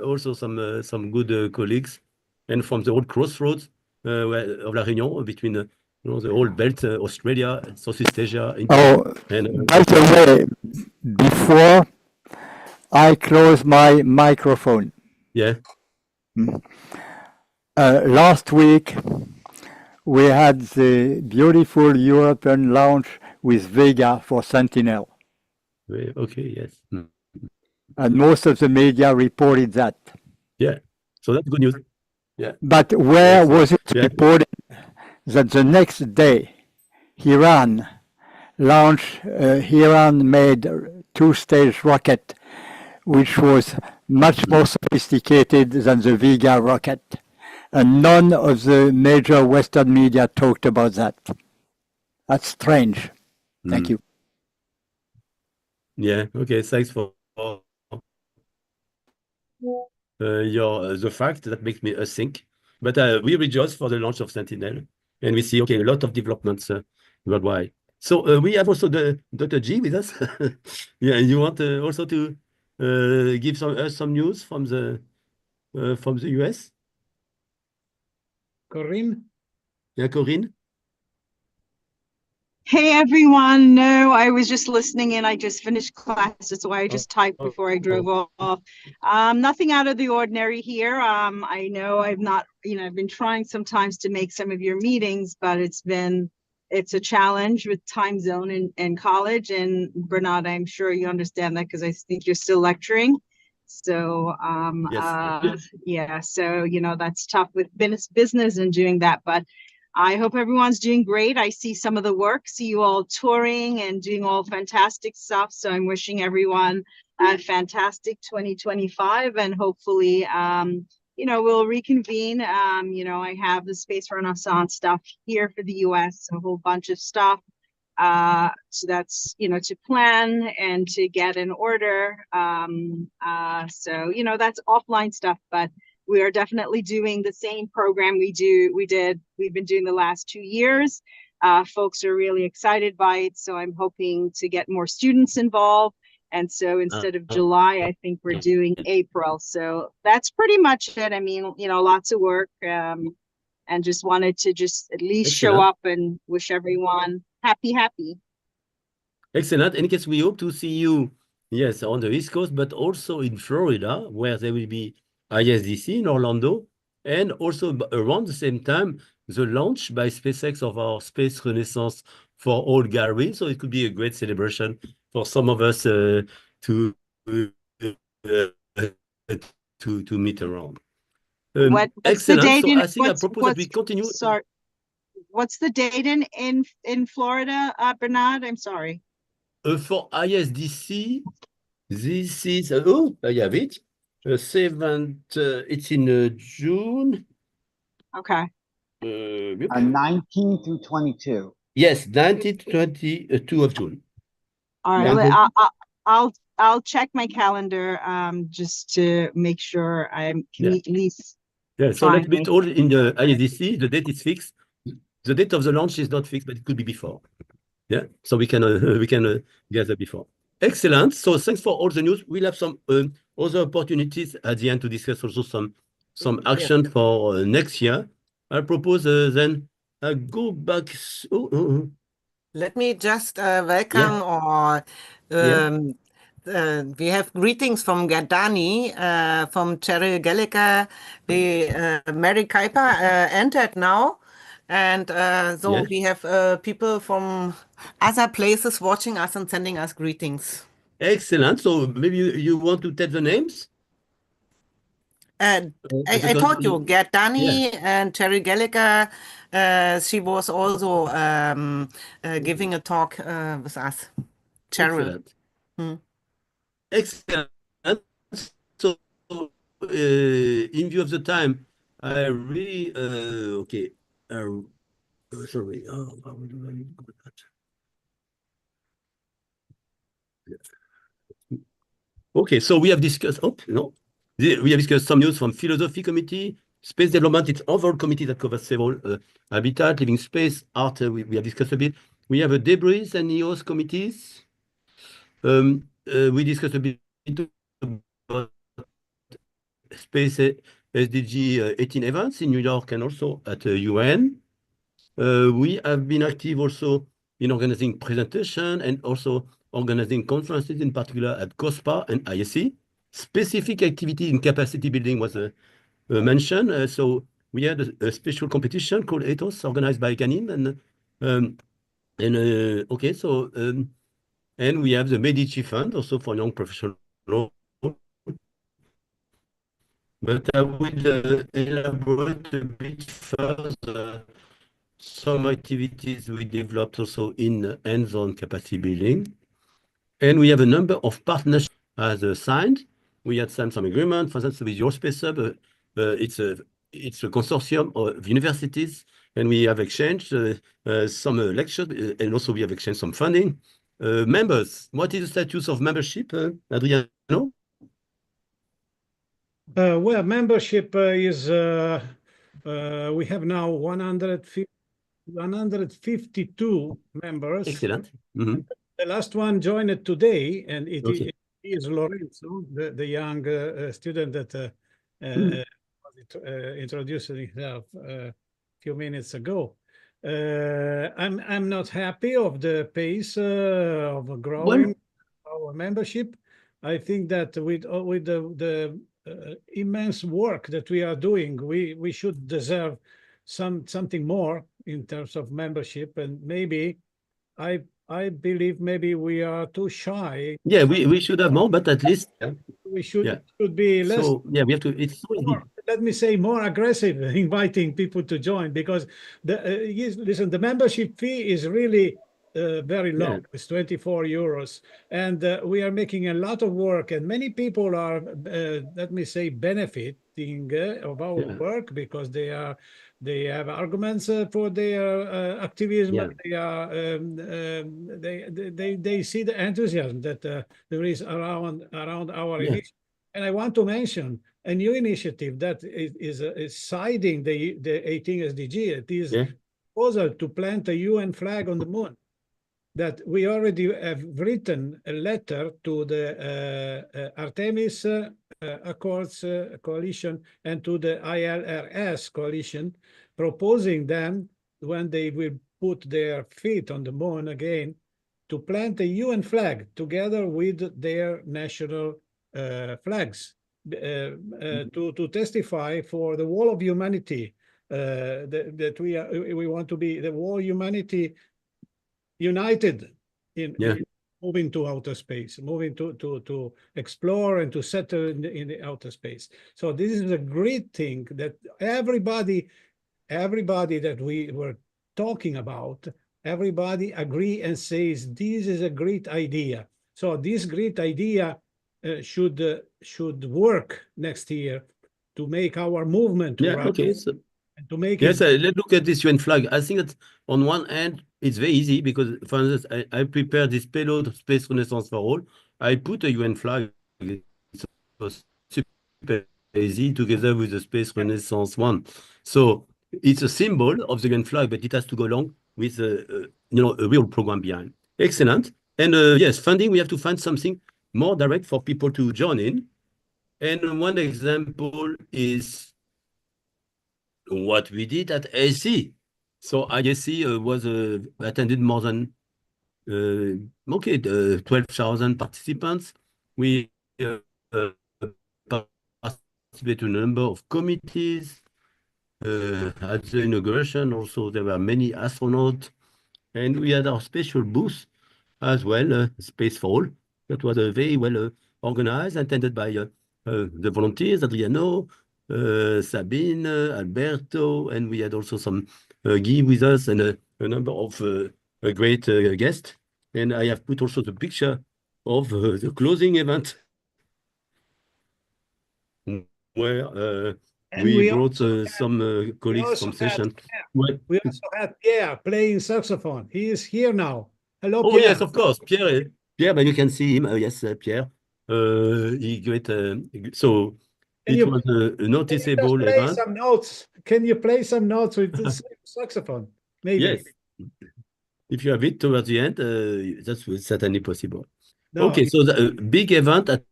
also some good colleagues, and from the whole crossroads of La Réunion between the whole belt, Australia, Southeast Asia, India, Oh, and by the way, before I close my microphone, yeah, last week we had the beautiful European launch with Vega for Sentinel, okay, yes, and most of the media reported that. yeah. So that's good news. Yeah, But where excellent. was it Yeah, reported that the next day Iran made a two-stage rocket which was much more sophisticated than the Vega rocket, and none of the major Western media talked about that. That's strange. Thank you. yeah. Okay, thanks for the fact that makes me think. But we rejoice for the launch of Sentinel, and we see a lot of developments worldwide. So we have also the Dr. G with us. Yeah, you want also to give us some news from the US? Corinne? Yeah, Corinne? Hey everyone. No, I was just listening in. I just finished class. That's why I just typed before I drove off. Nothing out of the ordinary here. I know I've not, I've been trying sometimes to make some of your meetings, but it's a challenge with time zone and college. And Bernard, I'm sure you understand that because I think you're still lecturing. So Yes. yeah, so that's tough with business and doing that, but I hope everyone's doing great. I see some of the work, see you all touring and doing all fantastic stuff. So I'm wishing everyone a fantastic 2025, and hopefully, we'll reconvene. I have the Space Renaissance stuff here for the US, a whole bunch of stuff. So that's, to plan and to get in order. So, that's offline stuff, but we are definitely doing the same program we've been doing the last 2 years. Folks are really excited by it. So I'm hoping to get more students involved. And so instead of July, I think we're doing April. So that's pretty much it. I mean, lots of work, and just wanted to just at least show up and wish everyone happy. Excellent. In case we hope to see you, yes, on the East Coast, but also in Florida, where there will be ISDC in Orlando, and also around the same time, the launch by SpaceX of our Space Renaissance for All gallery. So it could be a great celebration for some of us to meet around. What's excellent. The date so in, I think I propose that we continue. Sorry, what's the date in Florida, Bernard? I'm sorry. For ISDC, this is I have it. 7th, it's in June. Okay. 19 through 22. Yes, 19 to 22 of June. All right. Yeah. I'll check my calendar just to make sure I can at least. Yeah. So let's meet all in the ISDC. The date is fixed. The date of the launch is not fixed, but it could be before. Yeah. So we can gather before. Excellent. So thanks for all the news. We'll have some other opportunities at the end to discuss also some action for next year. I propose then I go back. Let me just welcome or we have greetings from Gardani, from Cheryl Gallagher. Mary Kuiper entered now. And so we have people from other places watching us and sending us greetings. Excellent. So maybe you want to tell the names? I told you, Gerdani and Terry Gallagher, she was also giving a talk with us. Cheryl. Excellent. So in view of the time, I really, okay. Sorry. Oh, how do I do that? Okay, so we have discussed, we have discussed some news from Philosophy Committee, Space Development, it's overall committee that covers several habitat, living space, art, we have discussed a bit. We have a debris and EOS committees. We discussed a bit about Space SDG 18 events in New York and also at the UN. We have been active also in organizing presentation and also organizing conferences, in particular at COSPA and ISC. Specific activity in capacity building was mentioned. So we had a special competition called Ethos, organized by Ganim, and we have the Medici Fund also for young professionals. But I will elaborate a bit further some activities we developed also in hands-on capacity building. And we have a number of partnerships as signed. We had signed some agreement, for instance, with your Space Hub. It's a consortium of universities, and we have exchanged some lectures, and also we have exchanged some funding. Members, what is the status of membership, Adriano? Well, membership is, we have now 152 members. Excellent. Mm-hmm. The last one joined it today, and it Okay. is Lorenzo, the young student that introduced himself a few minutes ago. I'm not happy of the pace of growing our membership. I think that with the immense work that we are doing, we should deserve something more in terms of membership, and maybe I believe maybe we are too shy. Yeah, we should have more, but at least We should yeah. be less. So yeah, we have to. It's so easy. Let me say more aggressive, inviting people to join, because listen, the membership fee is really very low. Yeah. It's 24 euros, and we are making a lot of work, and many people are, let me say, benefiting of our Yeah. work because they have arguments for their activism. Yeah. They see the enthusiasm that there is around our Yeah. initiative. And I want to mention a new initiative that is siding the 18 SDG. It is Yeah. proposal to plant a UN flag on the moon. That we already have written a letter to the Artemis Accords coalition and to the ILRS coalition, proposing them, when they will put their feet on the moon again, to plant a UN flag together with their national flags, to testify for the whole of humanity, that we want to be the whole humanity united in moving to outer space, moving to explore and to settle in the outer space. So this is a great thing that everybody that we were talking about, everybody agree and says this is a great idea. So this great idea should work next year to make our movement Yeah. Okay. So to make yes, it. let's look at this UN flag. I think that on one hand, it's very easy because, for instance, I prepared this payload, Space Renaissance for All. I put a UN flag. It was super easy together with the Space Renaissance one. So it's a symbol of the UN flag, but it has to go along with a real program behind. Excellent. And yes, funding, we have to find something more direct for people to join in. And one example is what we did at ISC. So ISC was attended more than 12,000 participants. We participated to a number of committees. At the inauguration also there were many astronauts, and we had our special booth as well, Space for All. That was very well organized, attended by the volunteers, Adriano, Sabine, Alberto, and we had also some Guy with us and a number of great guests. And I have put also the picture of the closing event where we brought some colleagues from session. We also had Pierre playing saxophone. He is here now. Hello, Oh, Pierre. yes, of course. Pierre, but you can see him. Yes, Pierre. He great. So it was a noticeable play event. some notes. Can you play some notes with the saxophone? Maybe. Yes. If you have it towards the end, that's certainly possible. No, okay, so the big event at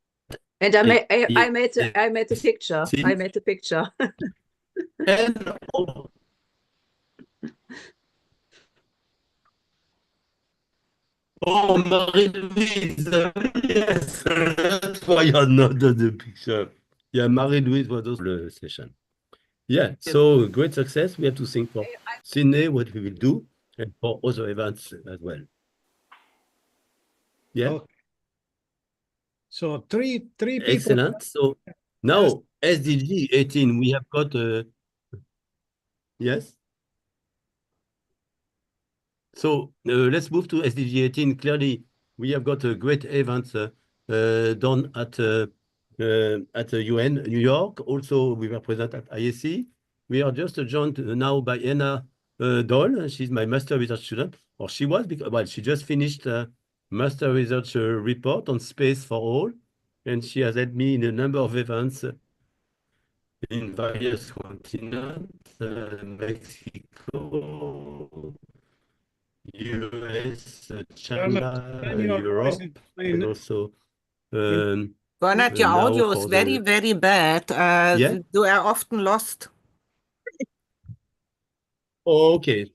And I made I made yes, the picture. I made the picture. and oh, Marie-Louise, yes, that's why you're not on the picture. Yeah, Marie-Louise was also the session. Yeah, so great success. We have to think for Sydney what we will do and for other events as well. Yeah. Okay. So three people. Excellent. So now SDG 18, we have got yes. So let's move to SDG 18. Clearly, we have got a great event done at the UN New York. Also, we were present at IAC. We are just joined now by Anna Doyle. She's my master research student, or she was, because, well, she just finished a master research report on space for all, and she has led me in a number of events in various continents, Mexico, US, China, Europe, and also Bernard, your now audio is for very, the very bad. yeah. You are often lost. Okay,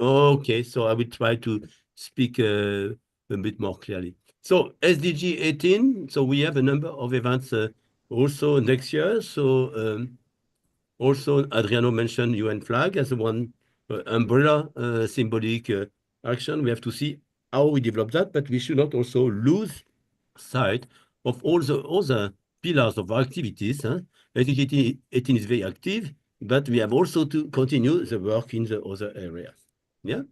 okay. So I will try to speak a bit more clearly. So SDG 18. So we have a number of events also next year. So also Adriano mentioned UN flag as one umbrella symbolic action. We have to see how we develop that, but we should not also lose sight of all the other pillars of our activities. SDG 18 is very active, but we have also to continue the work in the other areas. Yeah.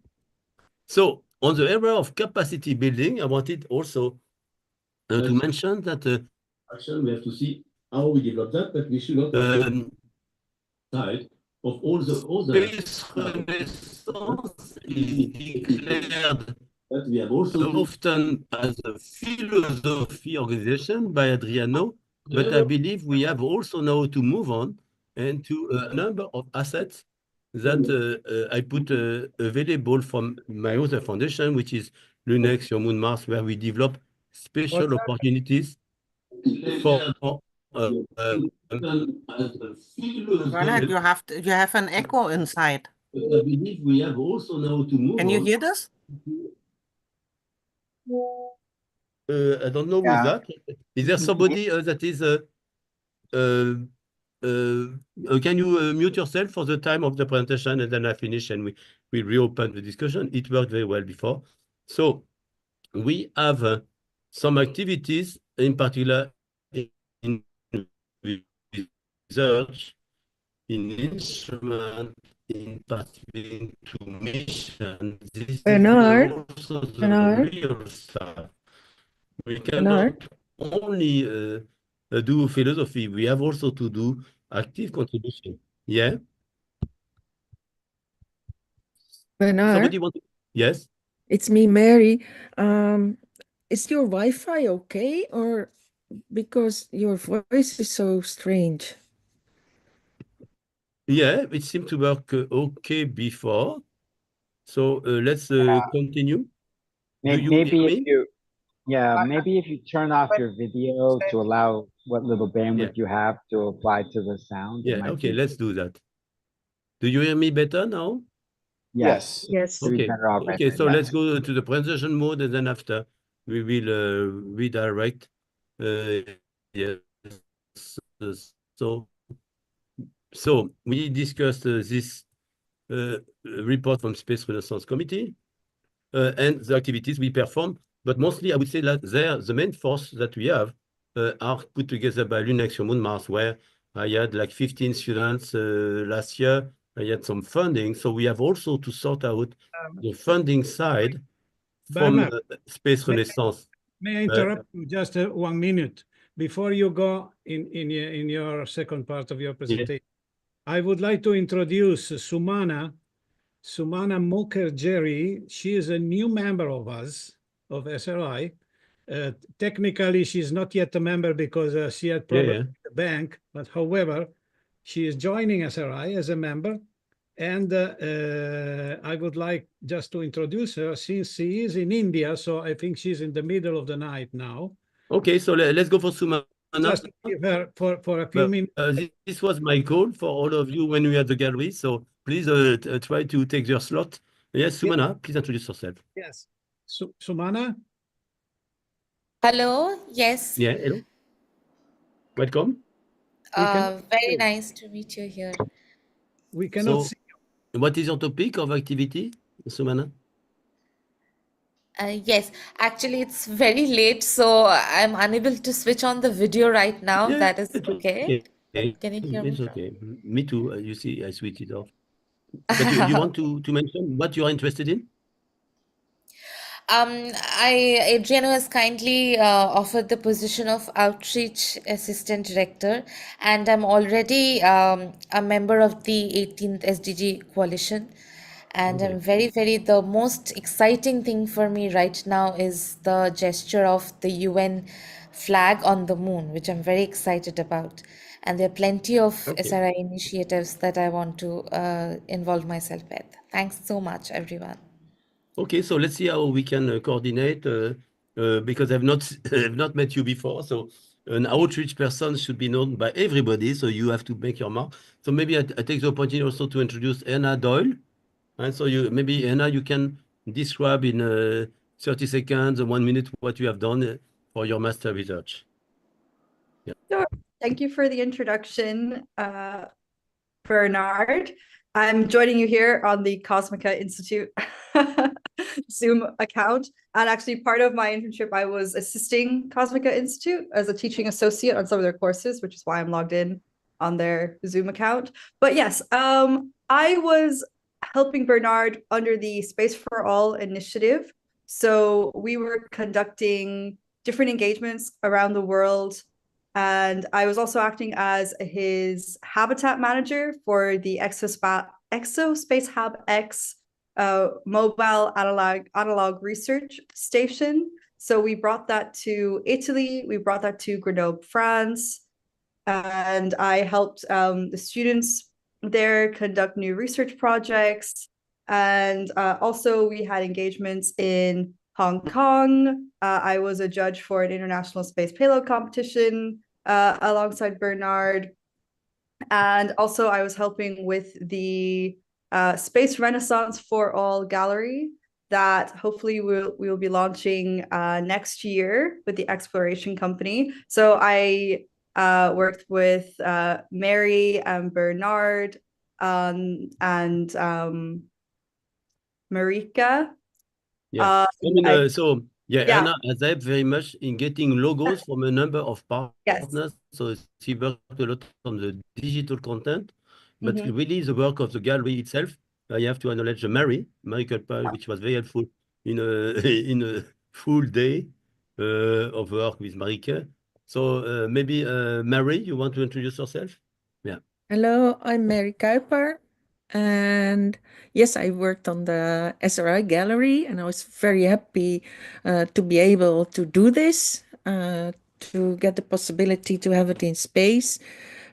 So on the area of capacity building, I wanted also to mention that action, we have to see how we develop that, but we should not side of all the other space renaissance is declared that we have also often as a philosophy organization by Adriano, but I believe we have also now to move on and to a number of assets that I put available from my other foundation, which is Lunex, Your Moon, Mars, where we develop special opportunities for Bernard, you have an echo inside. but I believe we have also now to move Can you on. hear this? I don't know who's that. Is there somebody that is can you mute yourself for the time of the presentation, and then I finish and we reopen the discussion. It worked very well before. So we have some activities, in particular in research, in instrument, in participating to mission. This Bernard, is also the Bernard, real stuff. We Bernard. cannot only do philosophy. We have also to do active contribution. Yeah. Bernard, Somebody want to? Yes. it's me, Mary. Is your Wi-Fi okay, or because your voice is so strange? Yeah, it seemed to work okay before. So let's continue. Do you Maybe hear if me? you, yeah, maybe if you turn off your video to allow what little bandwidth you have to apply to the sound, it Yeah. might Okay, be. let's do that. Do you hear me better now? Yes. Yes. It'll be Okay. better off, I Okay. think, So let's yes. go to the presentation mode, and then after we will redirect. Yes. So we discussed this report from Space Renaissance Committee and the activities we perform. But mostly, I would say that the main force that we have are put together by Lunex, Your Moon, Mars, where I had like 15 students last year. I had some funding. So we have also to sort out the funding side from Bernard, Space Renaissance. may I interrupt you just 1 minute before you go in your second part of your presentation? I would like to introduce Sumana Mukherjee. She is a new member of us, of SRI. Technically, she's not yet a member because she had problems with the bank, but however, she is joining SRI as a member. And I would like just to introduce her since she is in India, so I think she's in the middle of the night now. Okay, so let's go for Sumana. just to give her for a few minutes. This was my call for all of you when we had the gallery. So please try to take your slot. Yes, Sumana, please introduce yourself. Yes, Sumana. Hello, yes. Yeah, hello. Welcome. Very nice to meet you here. We cannot So, see what is your topic of activity, Sumana? Yes, actually, it's very late, so I'm unable to switch on the video right now. Yeah, That is it's okay. okay. Can you hear me? It's okay. Me too. You see, I switched it off. But you want to mention what you are interested in? Adriano has kindly offered the position of Outreach Assistant Director, and I'm already a member of the 18th SDG Coalition. And Okay. I'm the most exciting thing for me right now is the gesture of the UN flag on the moon, which I'm very excited about. And there are plenty of Okay. SRI initiatives that I want to involve myself with. Thanks so much, everyone. Okay, so let's see how we can coordinate because I've not I've not met you before. So an outreach person should be known by everybody. So you have to make your mark. So maybe I take the opportunity also to introduce Anna Doyle. And so maybe Anna, you can describe in 30 seconds or 1 minute what you have done for your master research. Yeah. Sure. Thank you for the introduction, Bernard. I'm joining you here on the Cosmica Institute Zoom account. And actually, part of my internship, I was assisting Cosmica Institute as a teaching associate on some of their courses, which is why I'm logged in on their Zoom account. But yes, I was helping Bernard under the Space for All initiative. So we were conducting different engagements around the world. And I was also acting as his habitat manager for the Exospace Hab X mobile analog research station. So we brought that to Italy, we brought that to Grenoble, France, and I helped the students there conduct new research projects. And also we had engagements in Hong Kong. I was a judge for an international space payload competition alongside Bernard. And also I was helping with the Space Renaissance for All gallery that hopefully we'll be launching next year with the Exploration Company. So I worked with Mary and Bernard and Marika. Yeah. Yeah. Anna has helped very much in getting logos from a number of partners. So she worked a lot on the digital content, but really the work of the gallery itself, I have to acknowledge Mary Culpa, which was very helpful in a full day of work with Marike. So maybe Mary, you want to introduce yourself? Yeah. Hello, I'm Mary Kuiper. And yes, I worked on the SRI gallery, and I was very happy to be able to do this, to get the possibility to have it in space.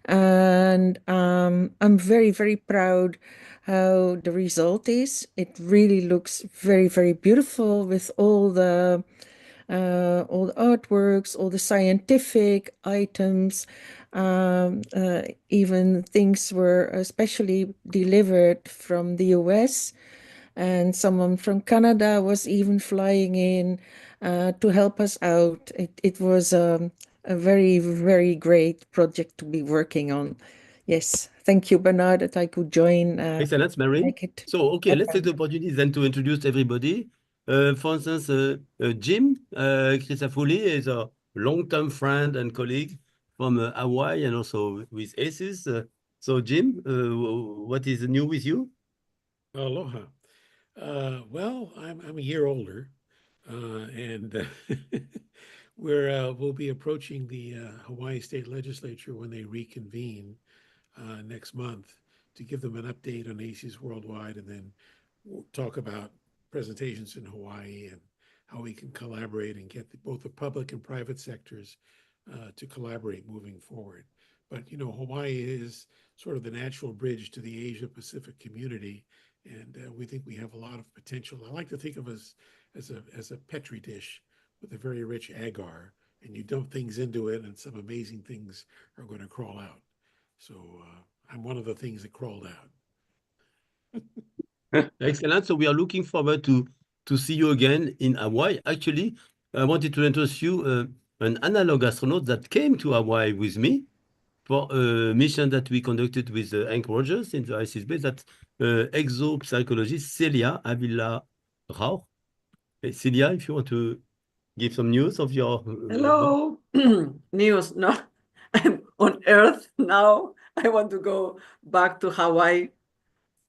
And I'm very proud how the result is. It really looks very beautiful with all the artworks, all the scientific items. Even things were especially delivered from the US, and someone from Canada was even flying in to help us out. It was a very great project to be working on. Yes, thank you, Bernard, that I could join. Excellent, Mary. Make it So, okay, let's take the opportunity then to introduce everybody. For instance, Jim Crisafulli is a long-term friend and colleague from Hawaii and also with ACES. So, Jim, what is new with you? Aloha. Well, I'm a year older, and we'll be approaching the Hawaii State Legislature when they reconvene next month to give them an update on ACES worldwide, and then we'll talk about presentations in Hawaii and how we can collaborate and get both the public and private sectors to collaborate moving forward. But you know, Hawaii is sort of the natural bridge to the Asia Pacific community, and we think we have a lot of potential. I like to think of us as a petri dish with a very rich agar and you dump things into it, and some amazing things are going to crawl out. So I'm one of the things that crawled out. Excellent. So we are looking forward to see you again in Hawaii. Actually, I wanted to introduce you an analog astronaut that came to Hawaii with me for a mission that we conducted with Hank Rogers in the ISS base. That's exopsychologist Celia Avila Rauch. Hey, Celia, if you want to give some news of your Hello, news. No, I'm on Earth now. I want to go back to Hawaii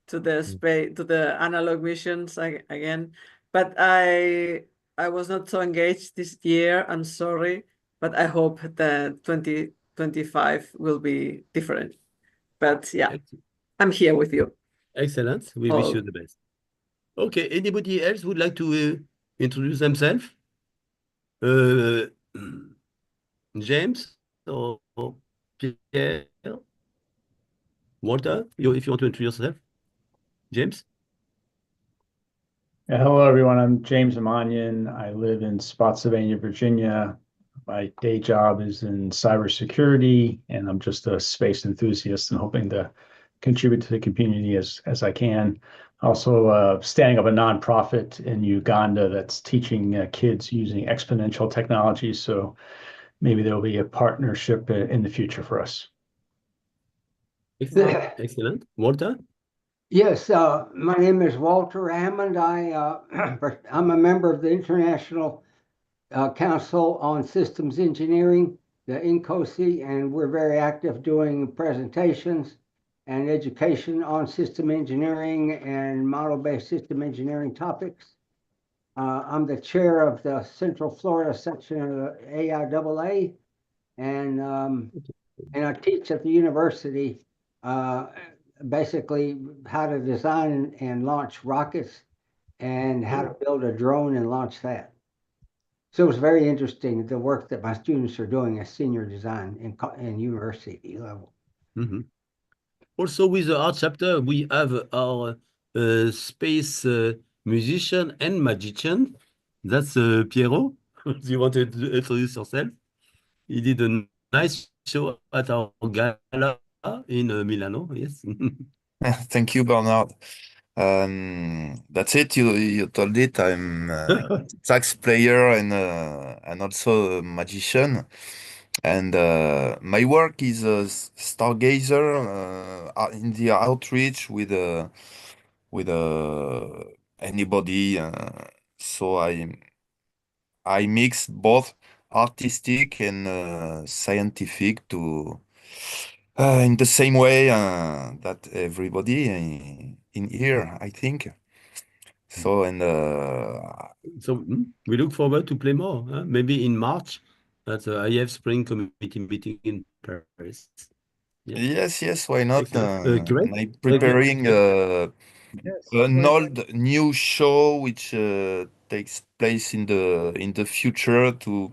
to the space to the analog missions again. But I was not so engaged this year. I'm sorry, but I hope that 2025 will be different. But yeah, I'm here with you. Excellent. We wish you the best. Okay, anybody else would like to introduce themselves? James or Pierre? Walter, if you want to introduce yourself. James? Hello, everyone. I'm James Amanian. I live in Spotsylvania, Virginia. My day job is in cybersecurity, and I'm just a space enthusiast and hoping to contribute to the community as I can. Also, standing up a nonprofit in Uganda that's teaching kids using exponential technology. So maybe there'll be a partnership in the future for us. Excellent. Excellent. Walter? Yes, my name is Walter Hammond. I'm a member of the International Council on Systems Engineering, the INCOSE, and we're very active doing presentations and education on system engineering and model-based system engineering topics. I'm the chair of the Central Florida section of the AIAA, and I teach at the university basically how to design and launch rockets and how to build a drone and launch that. So it's very interesting, the work that my students are doing as senior design in university level. Mm-hmm. Also with the art chapter, we have our space musician and magician. That's Piero. Do you want to introduce yourself? He did a nice show at our gala in Milano, yes. Thank you, Bernard. That's it. You told it. I'm a sax player and also a magician. And my work is a stargazer in the outreach with anybody. So I mix both artistic and scientific to in the same way that everybody in here, I think. So so we look forward to play more. Maybe in March at the IF Spring Committee meeting in Paris. Yes, why not? Great. I'm preparing an old new show which takes place in the future to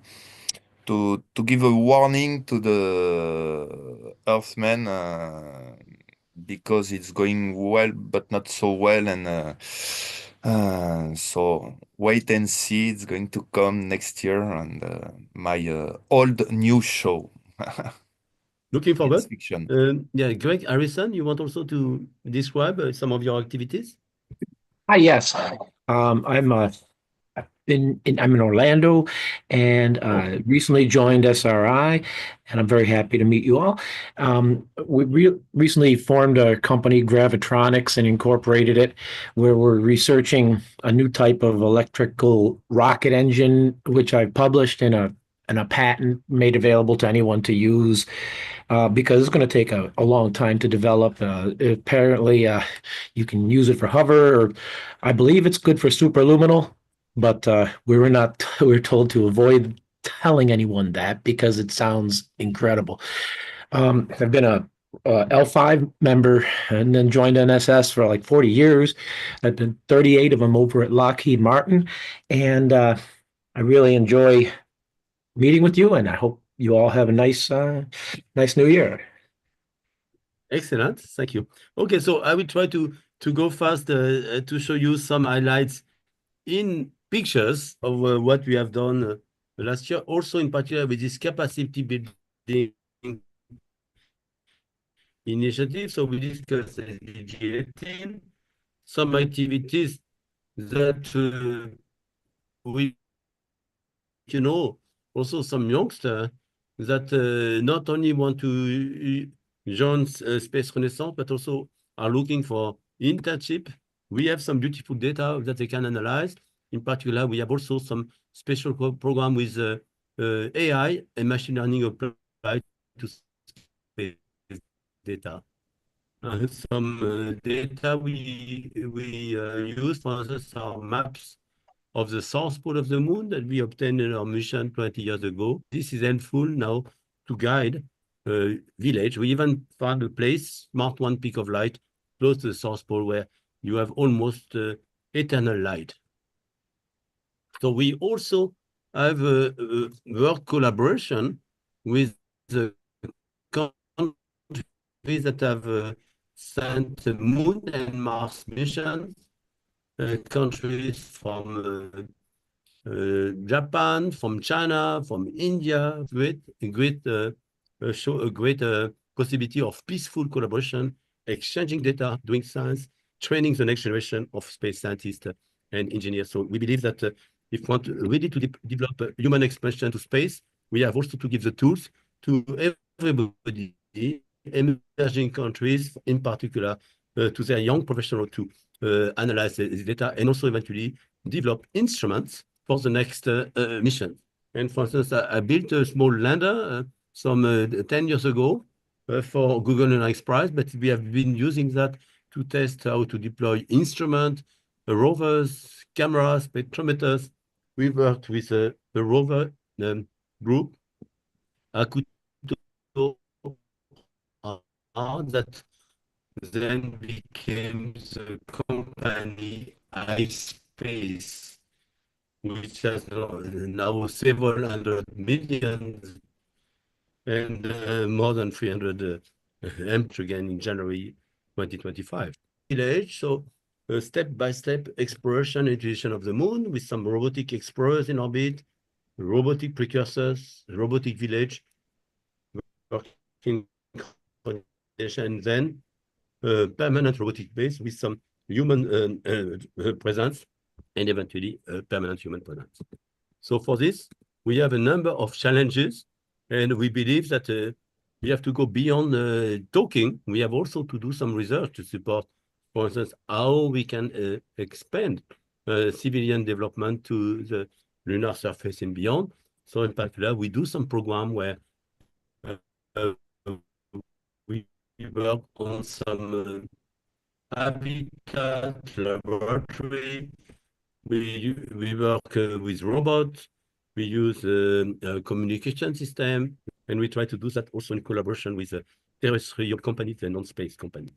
give a warning to the Earthmen because it's going well but not so well, and so wait and see. It's going to come next year, and my old new show. Looking forward. It's fiction. Yeah, Greg Harrison, you want also to describe some of your activities? Hi, yes. I'm in Orlando, and recently joined SRI, and I'm very happy to meet you all. We recently formed a company, Gravitronics, and incorporated it, where we're researching a new type of electrical rocket engine, which I published in a patent made available to anyone to use. Because it's going to take a long time to develop. Apparently, you can use it for hover, or I believe it's good for superluminal, but we were told to avoid telling anyone that because it sounds incredible. I've been a L5 member and then joined NSS for like 40 years. I've been 38 of them over at Lockheed Martin, and I really enjoy meeting with you, and I hope you all have a nice new year. Excellent. Thank you. Okay, so I will try to go fast to show you some highlights in pictures of what we have done last year, also in particular with this capacity building initiative. So we discussed SDG 18, some activities that we, also some youngsters that not only want to join Space Renaissance, but also are looking for internship. We have some beautiful data that they can analyze. In particular, we have also some special program with AI and machine learning applied to space data. Some data we use, for instance, are maps of the south pole of the moon that we obtained in our mission 20 years ago. This is helpful now to guide village. We even found a place, Smart One Peak of Light, close to the south pole, where you have almost eternal light. So we also have a work collaboration with the countries that have sent Moon and Mars missions, countries from Japan, from China, from India. A great possibility of peaceful collaboration, exchanging data, doing science, training the next generation of space scientists and engineers. So we believe that if we want really to develop human expansion to space, we have also to give the tools to everybody, emerging countries in particular, to their young professionals to analyze the data and also eventually develop instruments for the next mission. And for instance, I built a small lander some 10 years ago for Google and X Prize, but we have been using that to test how to deploy instruments, rovers, cameras, spectrometers. We worked with the rover group, Akuto, that then became the company iSpace, which has now several hundred million and more than 300 again in January 2025. Village, so step-by-step exploration and utilization of the moon with some robotic explorers in orbit, robotic precursors, robotic village, working and then permanent robotic base with some human presence and eventually permanent human presence. So for this, we have a number of challenges, and we believe that we have to go beyond talking. We have also to do some research to support, for instance, how we can expand civilian development to the lunar surface and beyond. So in particular, we do some program where we work on some habitat laboratory. We work with robots. We use a communication system, and we try to do that also in collaboration with terrestrial companies and non-space companies.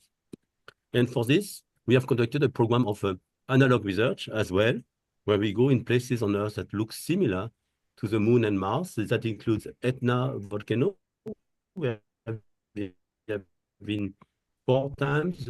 And for this, we have conducted a program of analog research as well, where we go in places on Earth that look similar to the Moon and Mars. That includes Etna volcano, where we have been 4 times,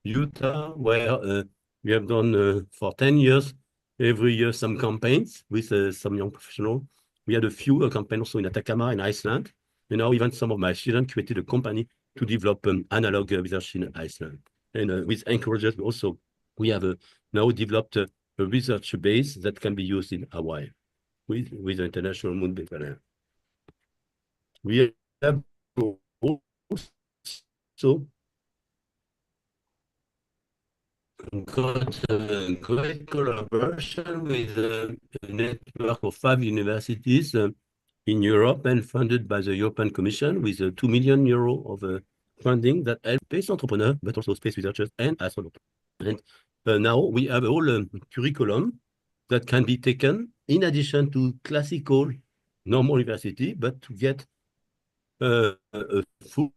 Utah, where we have done for 10 years, every year some campaigns with some young professionals. We had a few campaigns also in Atacama in Iceland. You know, even some of my students created a company to develop analog research in Iceland. And with encouragers also, we have now developed a research base that can be used in Hawaii with the International Moon Base Alliance. We have also got a great collaboration with a network of 5 universities in Europe and funded by the European Commission with €2 million of funding that help space entrepreneurs, but also space researchers and astronauts. And now we have a whole curriculum that can be taken in addition to classical normal university, but to get a full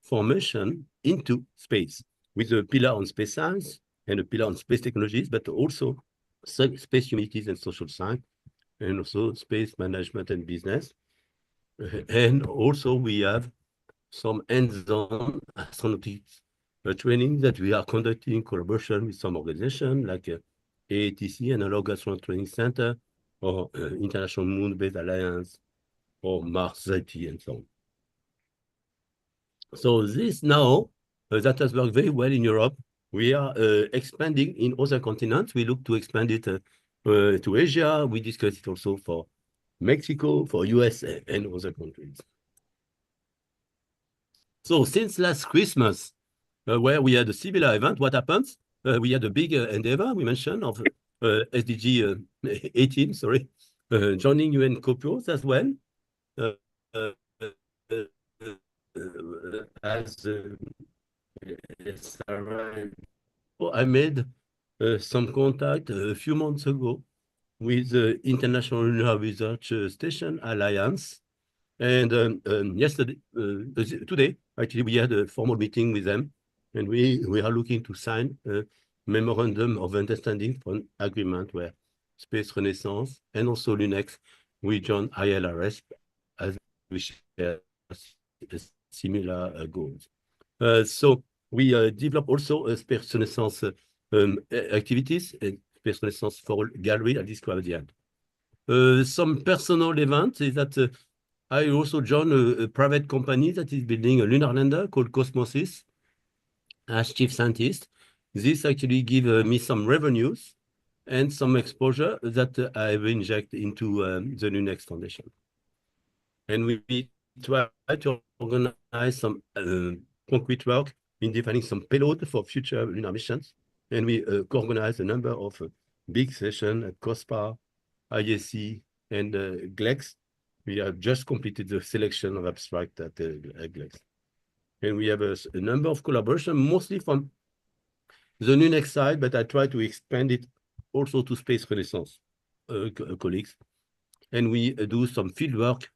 formation into space with a pillar on space science and a pillar on space technologies, but also space humanities and social science, and also space management and business. And also we have some hands-on astronautics training that we are conducting in collaboration with some organizations like AATC, Analog Astronaut Training Center, or International Moon-Based Alliance, or Mars IT, and so on. So this now, that has worked very well in Europe. We are expanding in other continents. We look to expand it to Asia. We discuss it also for Mexico, for US, and other countries. So since last Christmas, where we had a similar event, what happens? We had a big endeavor, we mentioned, of SDG 18, sorry, joining UN co-pros as well. As I made some contact a few months ago with the International Lunar Research Station Alliance. And today, actually, we had a formal meeting with them, and we are looking to sign a memorandum of understanding for an agreement where Space Renaissance and also LUNEX, we join ILRS as we share similar goals. So we develop also Space Renaissance activities, and Space Renaissance for Gallery, I'll describe at the end. Some personal events is that I also joined a private company that is building a lunar lander called Cosmosis as chief scientist. This actually gives me some revenues and some exposure that I will inject into the LUNEX Foundation. And we try to organize some concrete work in defining some payload for future lunar missions. And we co-organize a number of big sessions at COSPA, IAC, and GLEX. We have just completed the selection of abstract at GLEX. And we have a number of collaboration, mostly from the LUNEX side, but I try to expand it also to Space Renaissance colleagues. And we do some field work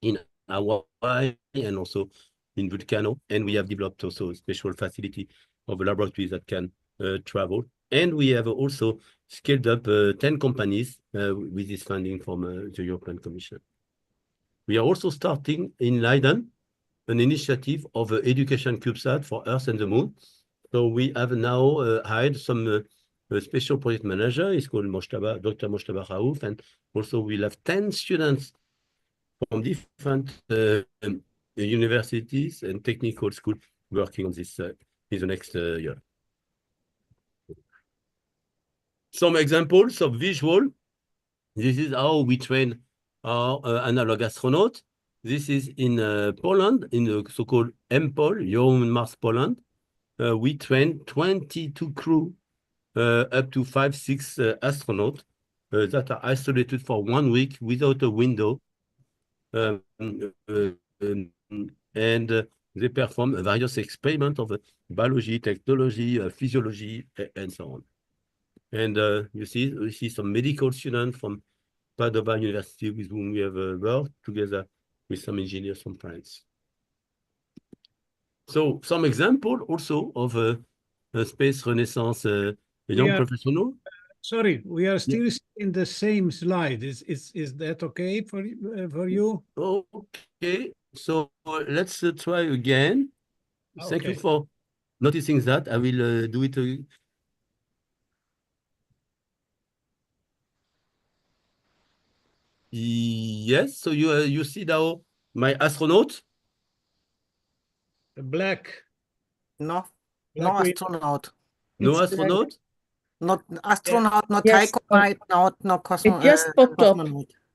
in Hawaii and also in Vulcano. And we have developed also a special facility of laboratories that can travel. And we have also scaled up 10 companies with this funding from the European Commission. We are also starting in Leiden an initiative of education CubeSat for Earth and the Moon. So we have now hired some special project manager. It's called Dr. Moshtaba Raouf, and also we'll have 10 students from different universities and technical schools working on this in the next year. Some examples of visual. This is how we train our analog astronaut. This is in Poland, in the so-called MPOL, Human Mars Poland. We train 22 crew, up to 5-6 astronauts that are isolated for 1 week without a window. And they perform various experiments of biology, technology, physiology, and so on. And we see some medical students from Padova University with whom we have worked together with some engineers from France. So some example also of a Space Renaissance young professional. Sorry, we are still in the same slide. Is that okay for you? Okay, so let's try again. Okay. Thank you for noticing that. I will do it. Yes, so you see now my astronaut? Black. No, Black no astronaut. No it's astronaut? Not astronaut, not yes, taikonaut, no cosmonaut. It just popped up,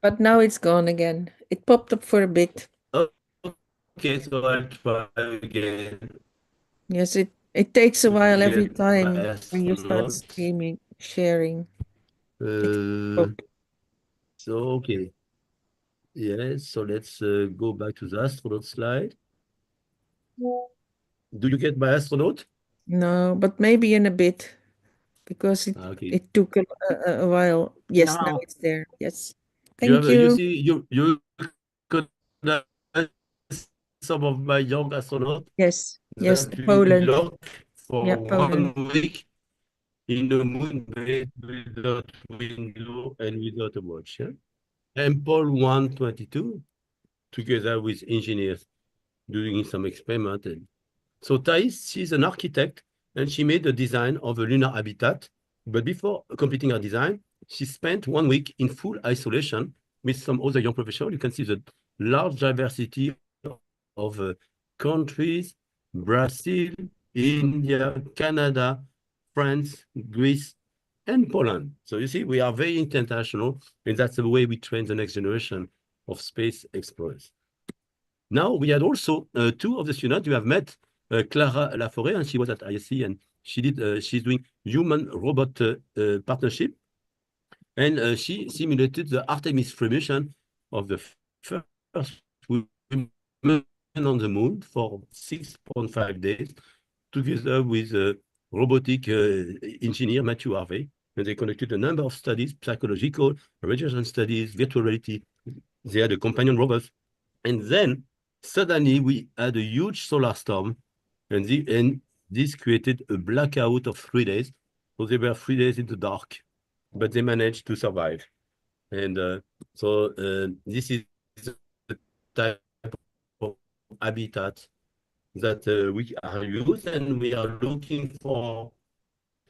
but now it's gone again. It popped up for a bit. Oh, okay, so I'll try again. Yes, it takes a while every time when you start streaming, sharing. So, okay. Yes, so let's go back to the astronaut slide. Do you get my astronaut? No, but maybe in a bit, because it took a while. Yes, now it's there. Yes. Thank you. You see, you could some of my young astronauts. Yes, yes, Poland. For yeah, 1 week in the moon base without window and without a watch. Yeah? And Paul 122, together with engineers, doing some experiment. So Thais, she's an architect, and she made a design of a lunar habitat. But before completing her design, she spent 1 week in full isolation with some other young professionals. You can see the large diversity of countries: Brazil, India, Canada, France, Greece, and Poland. So you see, we are very international, and that's the way we train the next generation of space explorers. Now, we had also 2 of the students. You have met Clara Laforêt, and she was at ISC, and she's doing human-robot partnership. And she simulated the Artemis 3 mission of the first women on the moon for 6.5 days, together with robotic engineer Matthew Harvey. And they conducted a number of studies: psychological, radiation studies, virtual reality. They had a companion robot. And then suddenly we had a huge solar storm, and this created a blackout of 3 days. So they were 3 days in the dark, but they managed to survive. And this is the type of habitat that we are used, and we are looking for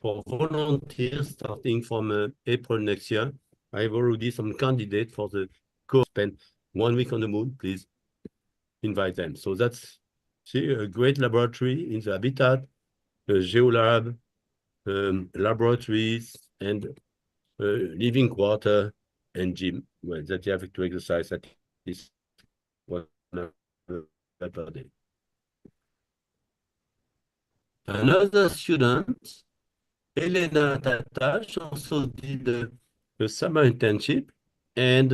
volunteers starting from April next year. I have already some candidates for the course. Spend 1 week on the moon, please invite them. So that's a great laboratory in the habitat, geolab, laboratories, and living quarter and gym, well, that you have to exercise at least 1 hour per day. Another student, Elena Tatash, also did a summer internship, and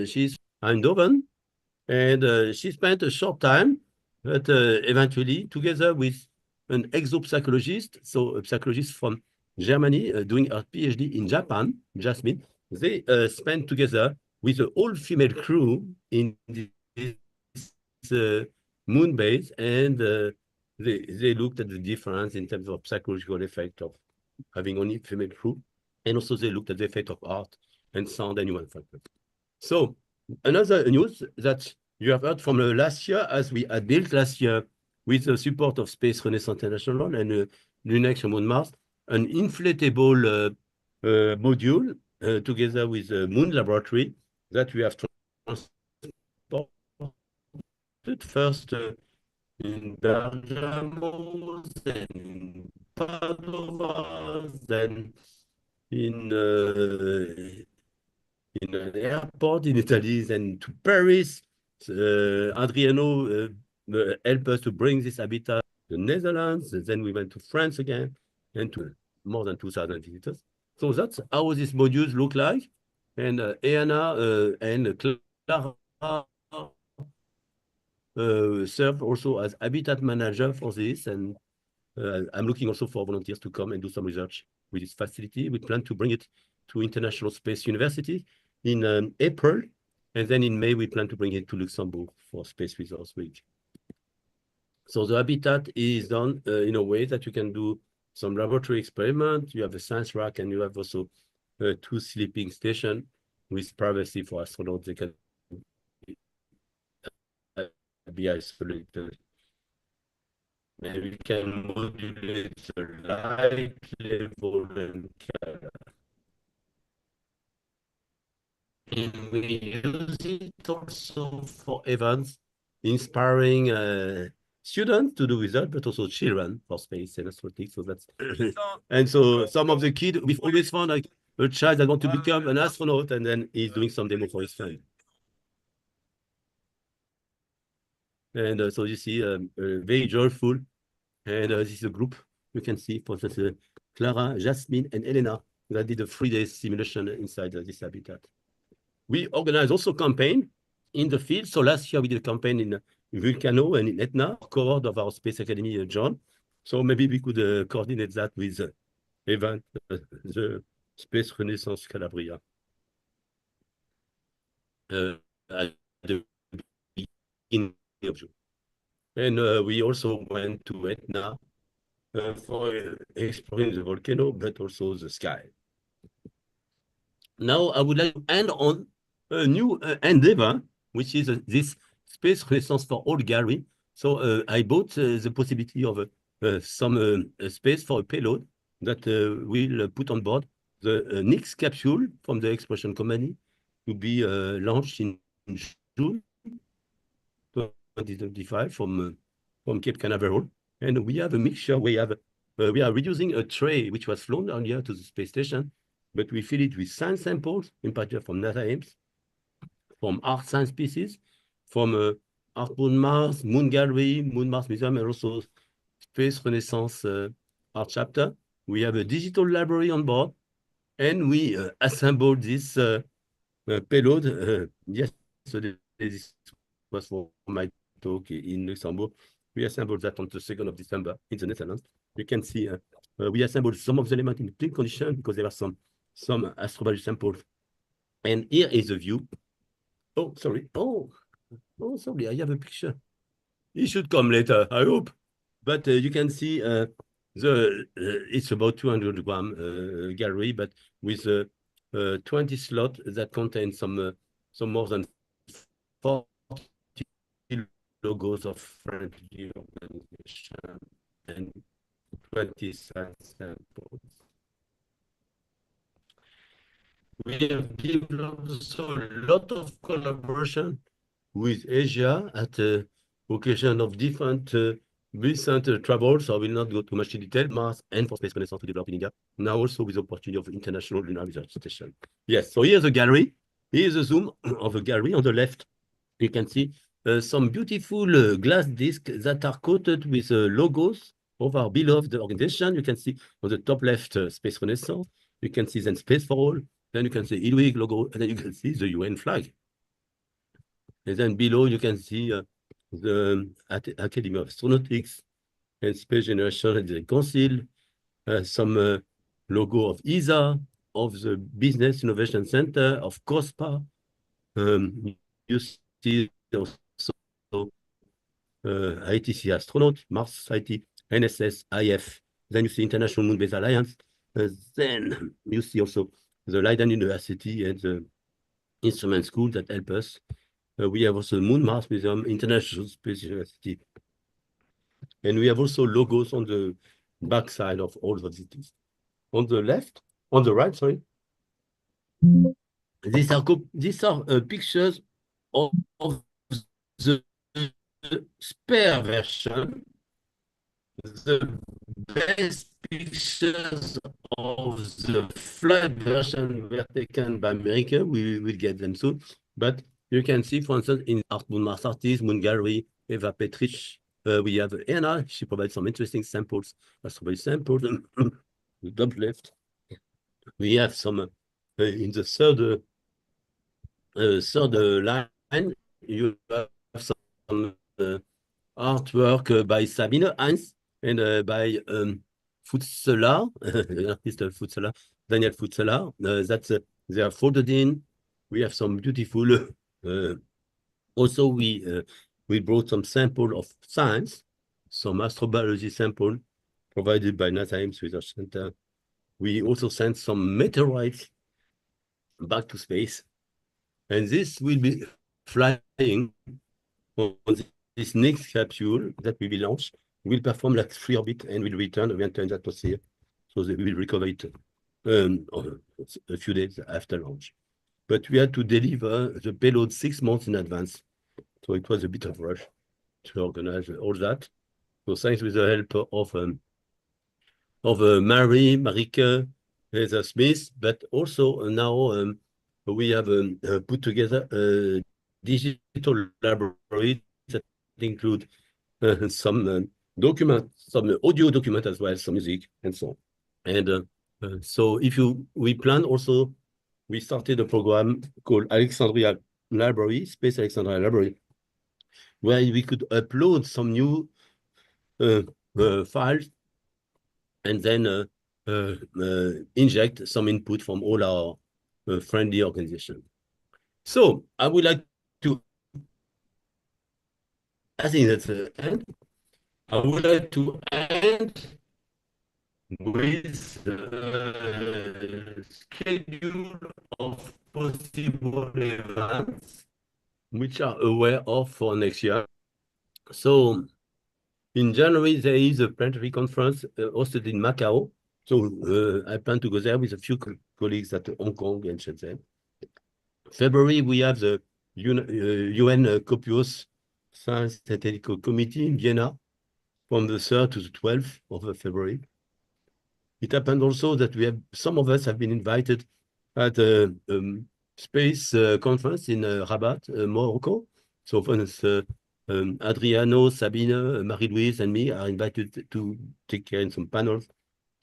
she's Eindhoven, and she spent a short time, but eventually, together with an exopsychologist, so a psychologist from Germany doing her PhD in Japan, Jasmine, they spent together with an all-female crew in this moon base, and they looked at the difference in terms of psychological effect of having only female crew, and also they looked at the effect of art and sound and human factors. So another news that you have heard from last year, as we had built last year with the support of Space Renaissance International and Lunex Moon Mars, an inflatable module together with the Moon Laboratory that we have transported first in Bergamo, then in Padova, then in an airport in Italy, then to Paris. Adriano helped us to bring this habitat to the Netherlands. Then we went to France again, and to more than 2,000 visitors. So that's how these modules look like. And Eana and Clara serve also as habitat manager for this. And I'm looking also for volunteers to come and do some research with this facility. We plan to bring it to International Space University in April. And then in May, we plan to bring it to Luxembourg for Space Resource Week. So the habitat is done in a way that you can do some laboratory experiment. You have a science rack, and you have also 2 sleeping stations with privacy for astronauts. They can be isolated. And we can modulate the light level and color. And we use it also for events, inspiring students to do research, but also children for space and astronautics. So that's and so some of the kids, we've always found like a child that wants to become an astronaut, and then he's doing some demo for his friend. And so you see, very joyful. And this is a group you can see, for instance, Clara, Jasmine, and Elena that did a 3-day simulation inside this habitat. We organize also campaign in the field. So last year we did a campaign in Vulcano and in Etna, cohort of our Space Academy, John. So maybe we could coordinate that with event, the Space Renaissance Calabria. At the beginning of June. And we also went to Etna for exploring the volcano, but also the sky. Now I would like to end on a new endeavor, which is this Space Renaissance for All gallery. So I bought the possibility of some space for a payload that will put on board the next capsule from the Expression Company to be launched in June 2025 from Cape Canaveral. And we have a mixture. We are reusing a tray which was flown down here to the space station, but we fill it with science samples, in particular from NASA Ames, from art science pieces, from Art Moon Mars, Moon Gallery, Moon Mars Museum, and also Space Renaissance art chapter. We have a digital library on board, and we assembled this payload yesterday. This was for my talk in Luxembourg. We assembled that on the 2nd of December in the Netherlands. You can see we assembled some of the elements in clean condition because there are some astrobiology samples. And here is the view. Oh, sorry. Oh, sorry. I have a picture. It should come later, I hope. But you can see it's about 200 gram gallery, but with 20 slots that contain some more than 40 logos of friendly organization and 20 science samples. We have developed also a lot of collaboration with Asia at the occasion of different recent travels. I will not go too much in detail. Mars and for Space Renaissance to develop in India. Now also with the opportunity of International Lunar Research Station. Yes, so here's a gallery. Here's a zoom of a gallery on the left. You can see some beautiful glass discs that are coated with logos of our beloved organization. You can see on the top left Space Renaissance. You can see then Space for All. Then you can see ILWIG logo, and then you can see the UN flag. And then below you can see the Academy of Astronautics and Space Generation and the Council, some logo of ESA, of the Business Innovation Center, of COSPA. You see also ITC Astronaut, Mars Society, NSS, IF. Then you see International Moon Base Alliance. Then you see also the Leiden University and the instrument school that help us. We have also the Moon Mars Museum, International Space University. And we have also logos on the back side of all of these. On the right, sorry. These are pictures of the spare version. The best pictures of the flight version were taken by America. We will get them soon. But you can see, for instance, in Art Moon Mars Artist, Moon Gallery, Eva Petrich, we have Anna. She provides some interesting samples, astrobiology samples. The top left. We have some in the third line. You have some artwork by Sabine Heinz and by Futzeler, artist Futzeler, Daniel Futzeler. They are folded in. We have some beautiful. Also, we brought some sample of science, some astrobiology sample provided by NASA Ames Research Center. We also sent some meteorites back to space, and this will be flying on this next capsule that will be launched. Will perform like 3 orbits and will return and enter in the atmosphere. So they will recover it a few days after launch. But we had to deliver the payload 6 months in advance. So it was a bit of rush to organize all that. So thanks with the help of Mary, Marike, Heather Smith, but also now we have put together a digital library that include some document, some audio document as well, some music and so on. And so we plan also, we started a program called Alexandria Library, Space Alexandria Library, where we could upload some new files and then inject some input from all our friendly organizations. So I would like to, I think that's the end. I would like to end with the schedule of possible events which are aware of for next year. So in January, there is a planetary conference hosted in Macau. So I plan to go there with a few colleagues at Hong Kong and Shenzhen. February, we have the UN Copious Science and Technical Committee in Vienna from the 3rd to the 12th of February. It happened also that we have, some of us have been invited at a space conference in Rabat, Morocco. So for instance, Adriano, Sabine, Marie-Louise, and me are invited to take care in some panels.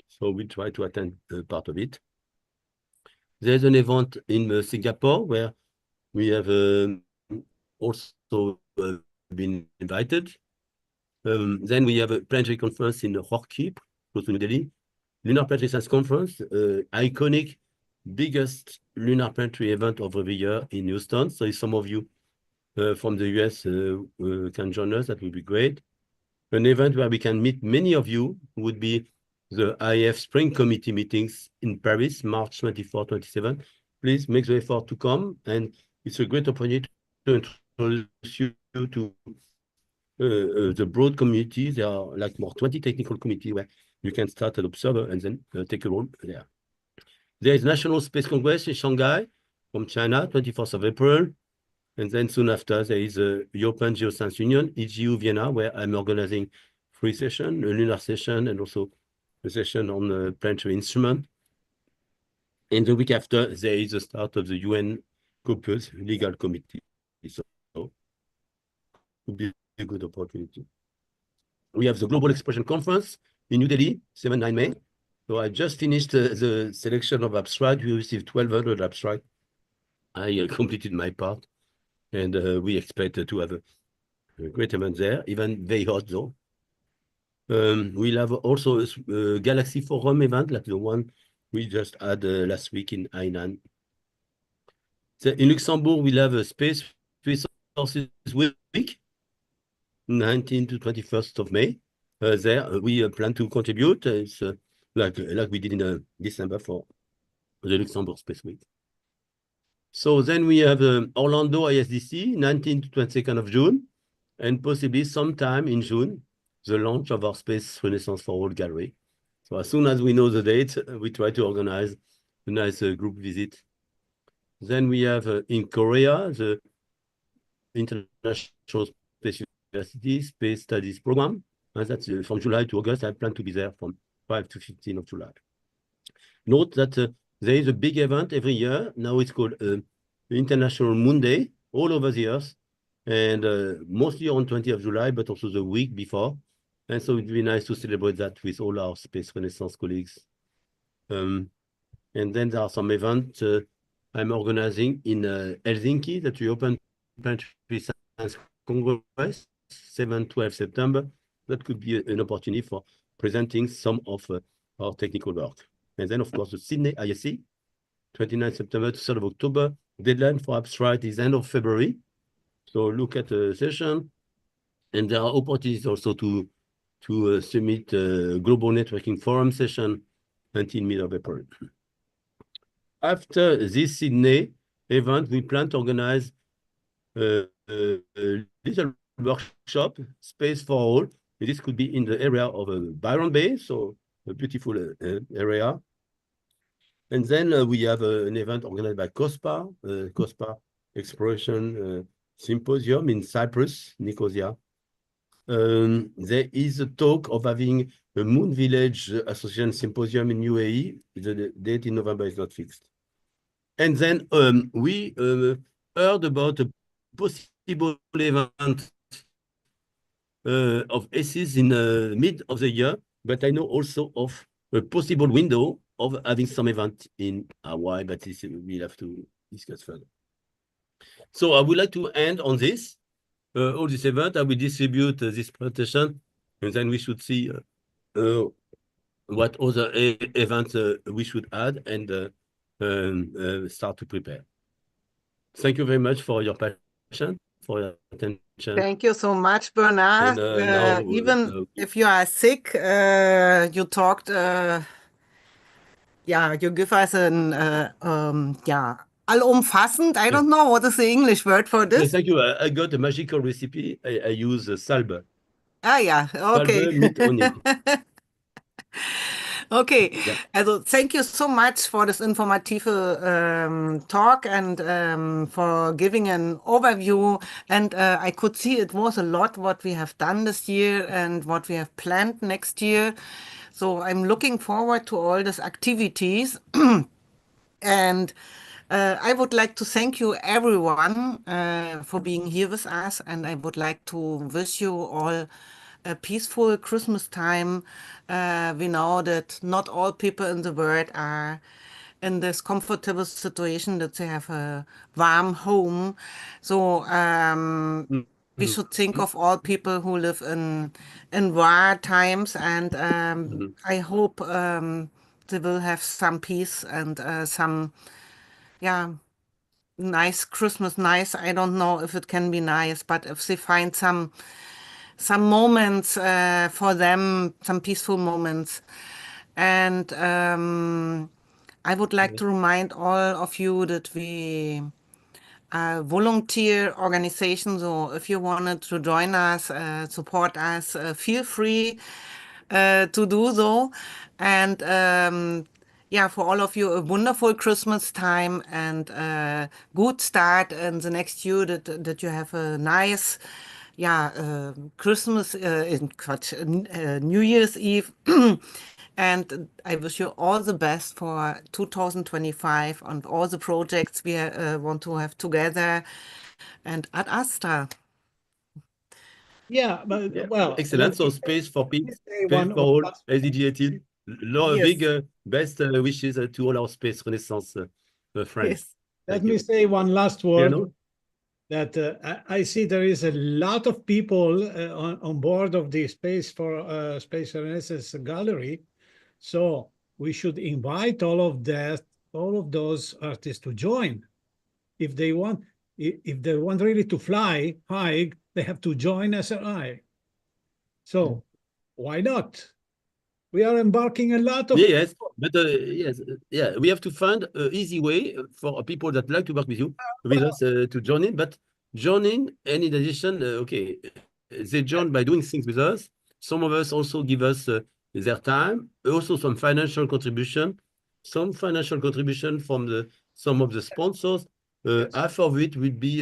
So we try to attend part of it. There's an event in Singapore where we have also been invited. Then we have a planetary conference in Roorkee, close to New Delhi. Lunar Planetary Science Conference, iconic, biggest lunar planetary event of every year in Houston. So if some of you from the US can join us, that would be great. An event where we can meet many of you would be the IF Spring Committee meetings in Paris, March 24, 27. Please make the effort to come. And it's a great opportunity to introduce you to the broad community. There are like more 20 technical committees where you can start an observer and then take a role there. There is National Space Congress in Shanghai from China, 24th of April. And then soon after, there is a European Geoscience Union, EGU Vienna, where I'm organizing 3 sessions, a lunar session, and also a session on the planetary instrument. And the week after, there is the start of the UN Copious Legal Committee. So it would be a good opportunity. We have the Global Expression Conference in New Delhi, 7-9 May. So I just finished the selection of abstract. We received 1,200 abstracts. I completed my part. And we expect to have a great event there, even very hot though. We'll have also a Galaxy Forum event, like the one we just had last week in Hainan. So in Luxembourg, we'll have a Space Resources Week, 19th to 21st of May. There, we plan to contribute. It's like we did in December for the Luxembourg Space Week. So then we have Orlando ISDC, 19th to 22nd of June, and possibly sometime in June, the launch of our Space Renaissance for All gallery. So as soon as we know the date, we try to organize a nice group visit. Then we have in Korea, the International Space University Space Studies Program. And that's from July to August. I plan to be there from 5 to 15 of July. Note that there is a big event every year. Now it's called International Moon Day all over the earth, and mostly on 20th of July, but also the week before. And so it'd be nice to celebrate that with all our Space Renaissance colleagues. And then there are some events I'm organizing in Helsinki, that we open Planetary Science Congress, 7-12 September. That could be an opportunity for presenting some of our technical work. And then, of course, the Sydney ISC, 29 September to 3rd of October. Deadline for abstract is end of February. So look at the session. And there are opportunities also to submit a Global Networking Forum session until mid of April. After this Sydney event, we plan to organize a little workshop, Space for All. This could be in the area of Byron Bay, so a beautiful area. And then we have an event organized by COSPA, COSPA Exploration Symposium in Cyprus, Nicosia. There is a talk of having a Moon Village Association Symposium in UAE. The date in November is not fixed. And then we heard about a possible event of ACES in the mid of the year, but I know also of a possible window of having some event in Hawaii, but this we'll have to discuss further. So I would like to end on this. All this event, I will distribute this presentation, and then we should see what other events we should add and start to prepare. Thank you very much for your passion, for your attention. Thank you so much, Bernard. Even if you are sick, you talked, you give us an, allumfassend. I don't know what is the English word for this. Yes, thank you. I got a magical recipe. I use salbe. Ah, yeah, okay. Salbe mit Honig. Okay, Yeah. also thank you so much for this informative talk and for giving an overview. And I could see it was a lot what we have done this year and what we have planned next year. So I'm looking forward to all these activities. And I would like to thank you, everyone, for being here with us. And I would like to wish you all a peaceful Christmas time. We know that not all people in the world are in this comfortable situation that they have a warm home. So we should think of all people who live in war times. And I hope they will have some peace and some, yeah, nice Christmas. Nice. I don't know if it can be nice, but if they find some moments for them, some peaceful moments. And I would like to remind all of you that we are a volunteer organization. So if you wanted to join us, support us, feel free to do so. And yeah, for all of you, a wonderful Christmas time and good start in the next year, that you have a nice, yeah, Christmas, New Year's Eve. And I wish you all the best for 2025 and all the projects we want to have together. And ad astra. Yeah, but well, Excellent. So space for peace, say space one for all, last- SDG 18. Yes. Big best wishes to all our space Renaissance friends. Yes. Let Thank me you. say one last word. know? That I see there is a lot of people on board of the Space for Space Renaissance Gallery. So we should invite all of those artists to join. If they want really to fly high, they have to join SRI. So why not? We are embarking a lot of Yes, but yes, yeah, we have to find an easy way for people that like to work with us to join in. But joining, and in addition, okay, they join by doing things with us. Some of us also give us their time, also some financial contribution from some of the sponsors. Half of it will be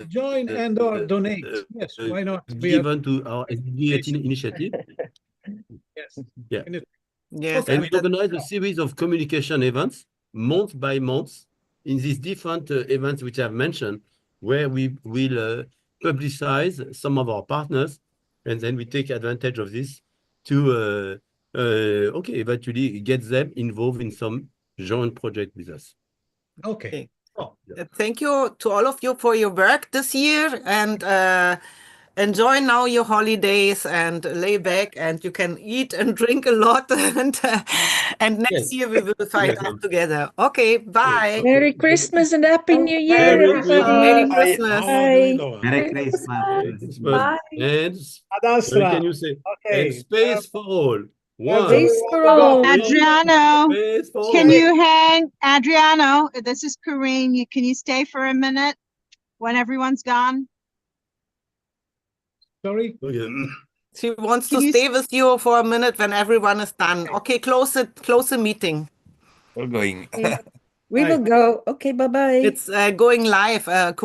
join and or donate. Yes, why not? We are given to our SDG 18 initiative. yes. Yeah. Yes. And we organize a series of communication events, month by month, in these different events which I've mentioned, where we will publicize some of our partners, and then we take advantage of this to, eventually get them involved in some joint project with us. Okay. Oh. Thank you to all of you for your work this year, and enjoy now your holidays and lay back, and you can eat and drink a lot, and next year we will find out together. Okay, bye. Merry Christmas and Happy New Year, Merry everybody. Merry Christmas. Bye. Merry Christmas. Bye. And Ad astra. can you say, Okay. and space for all. One, Space for all. Adriano, space for can all. you hang? Adriano, this is Corinne. Can you stay for a minute when everyone's gone? Sorry? She wants to stay with you for a minute when everyone is done. Okay, close the meeting. We're going. We will go. Okay, bye-bye. It's going live.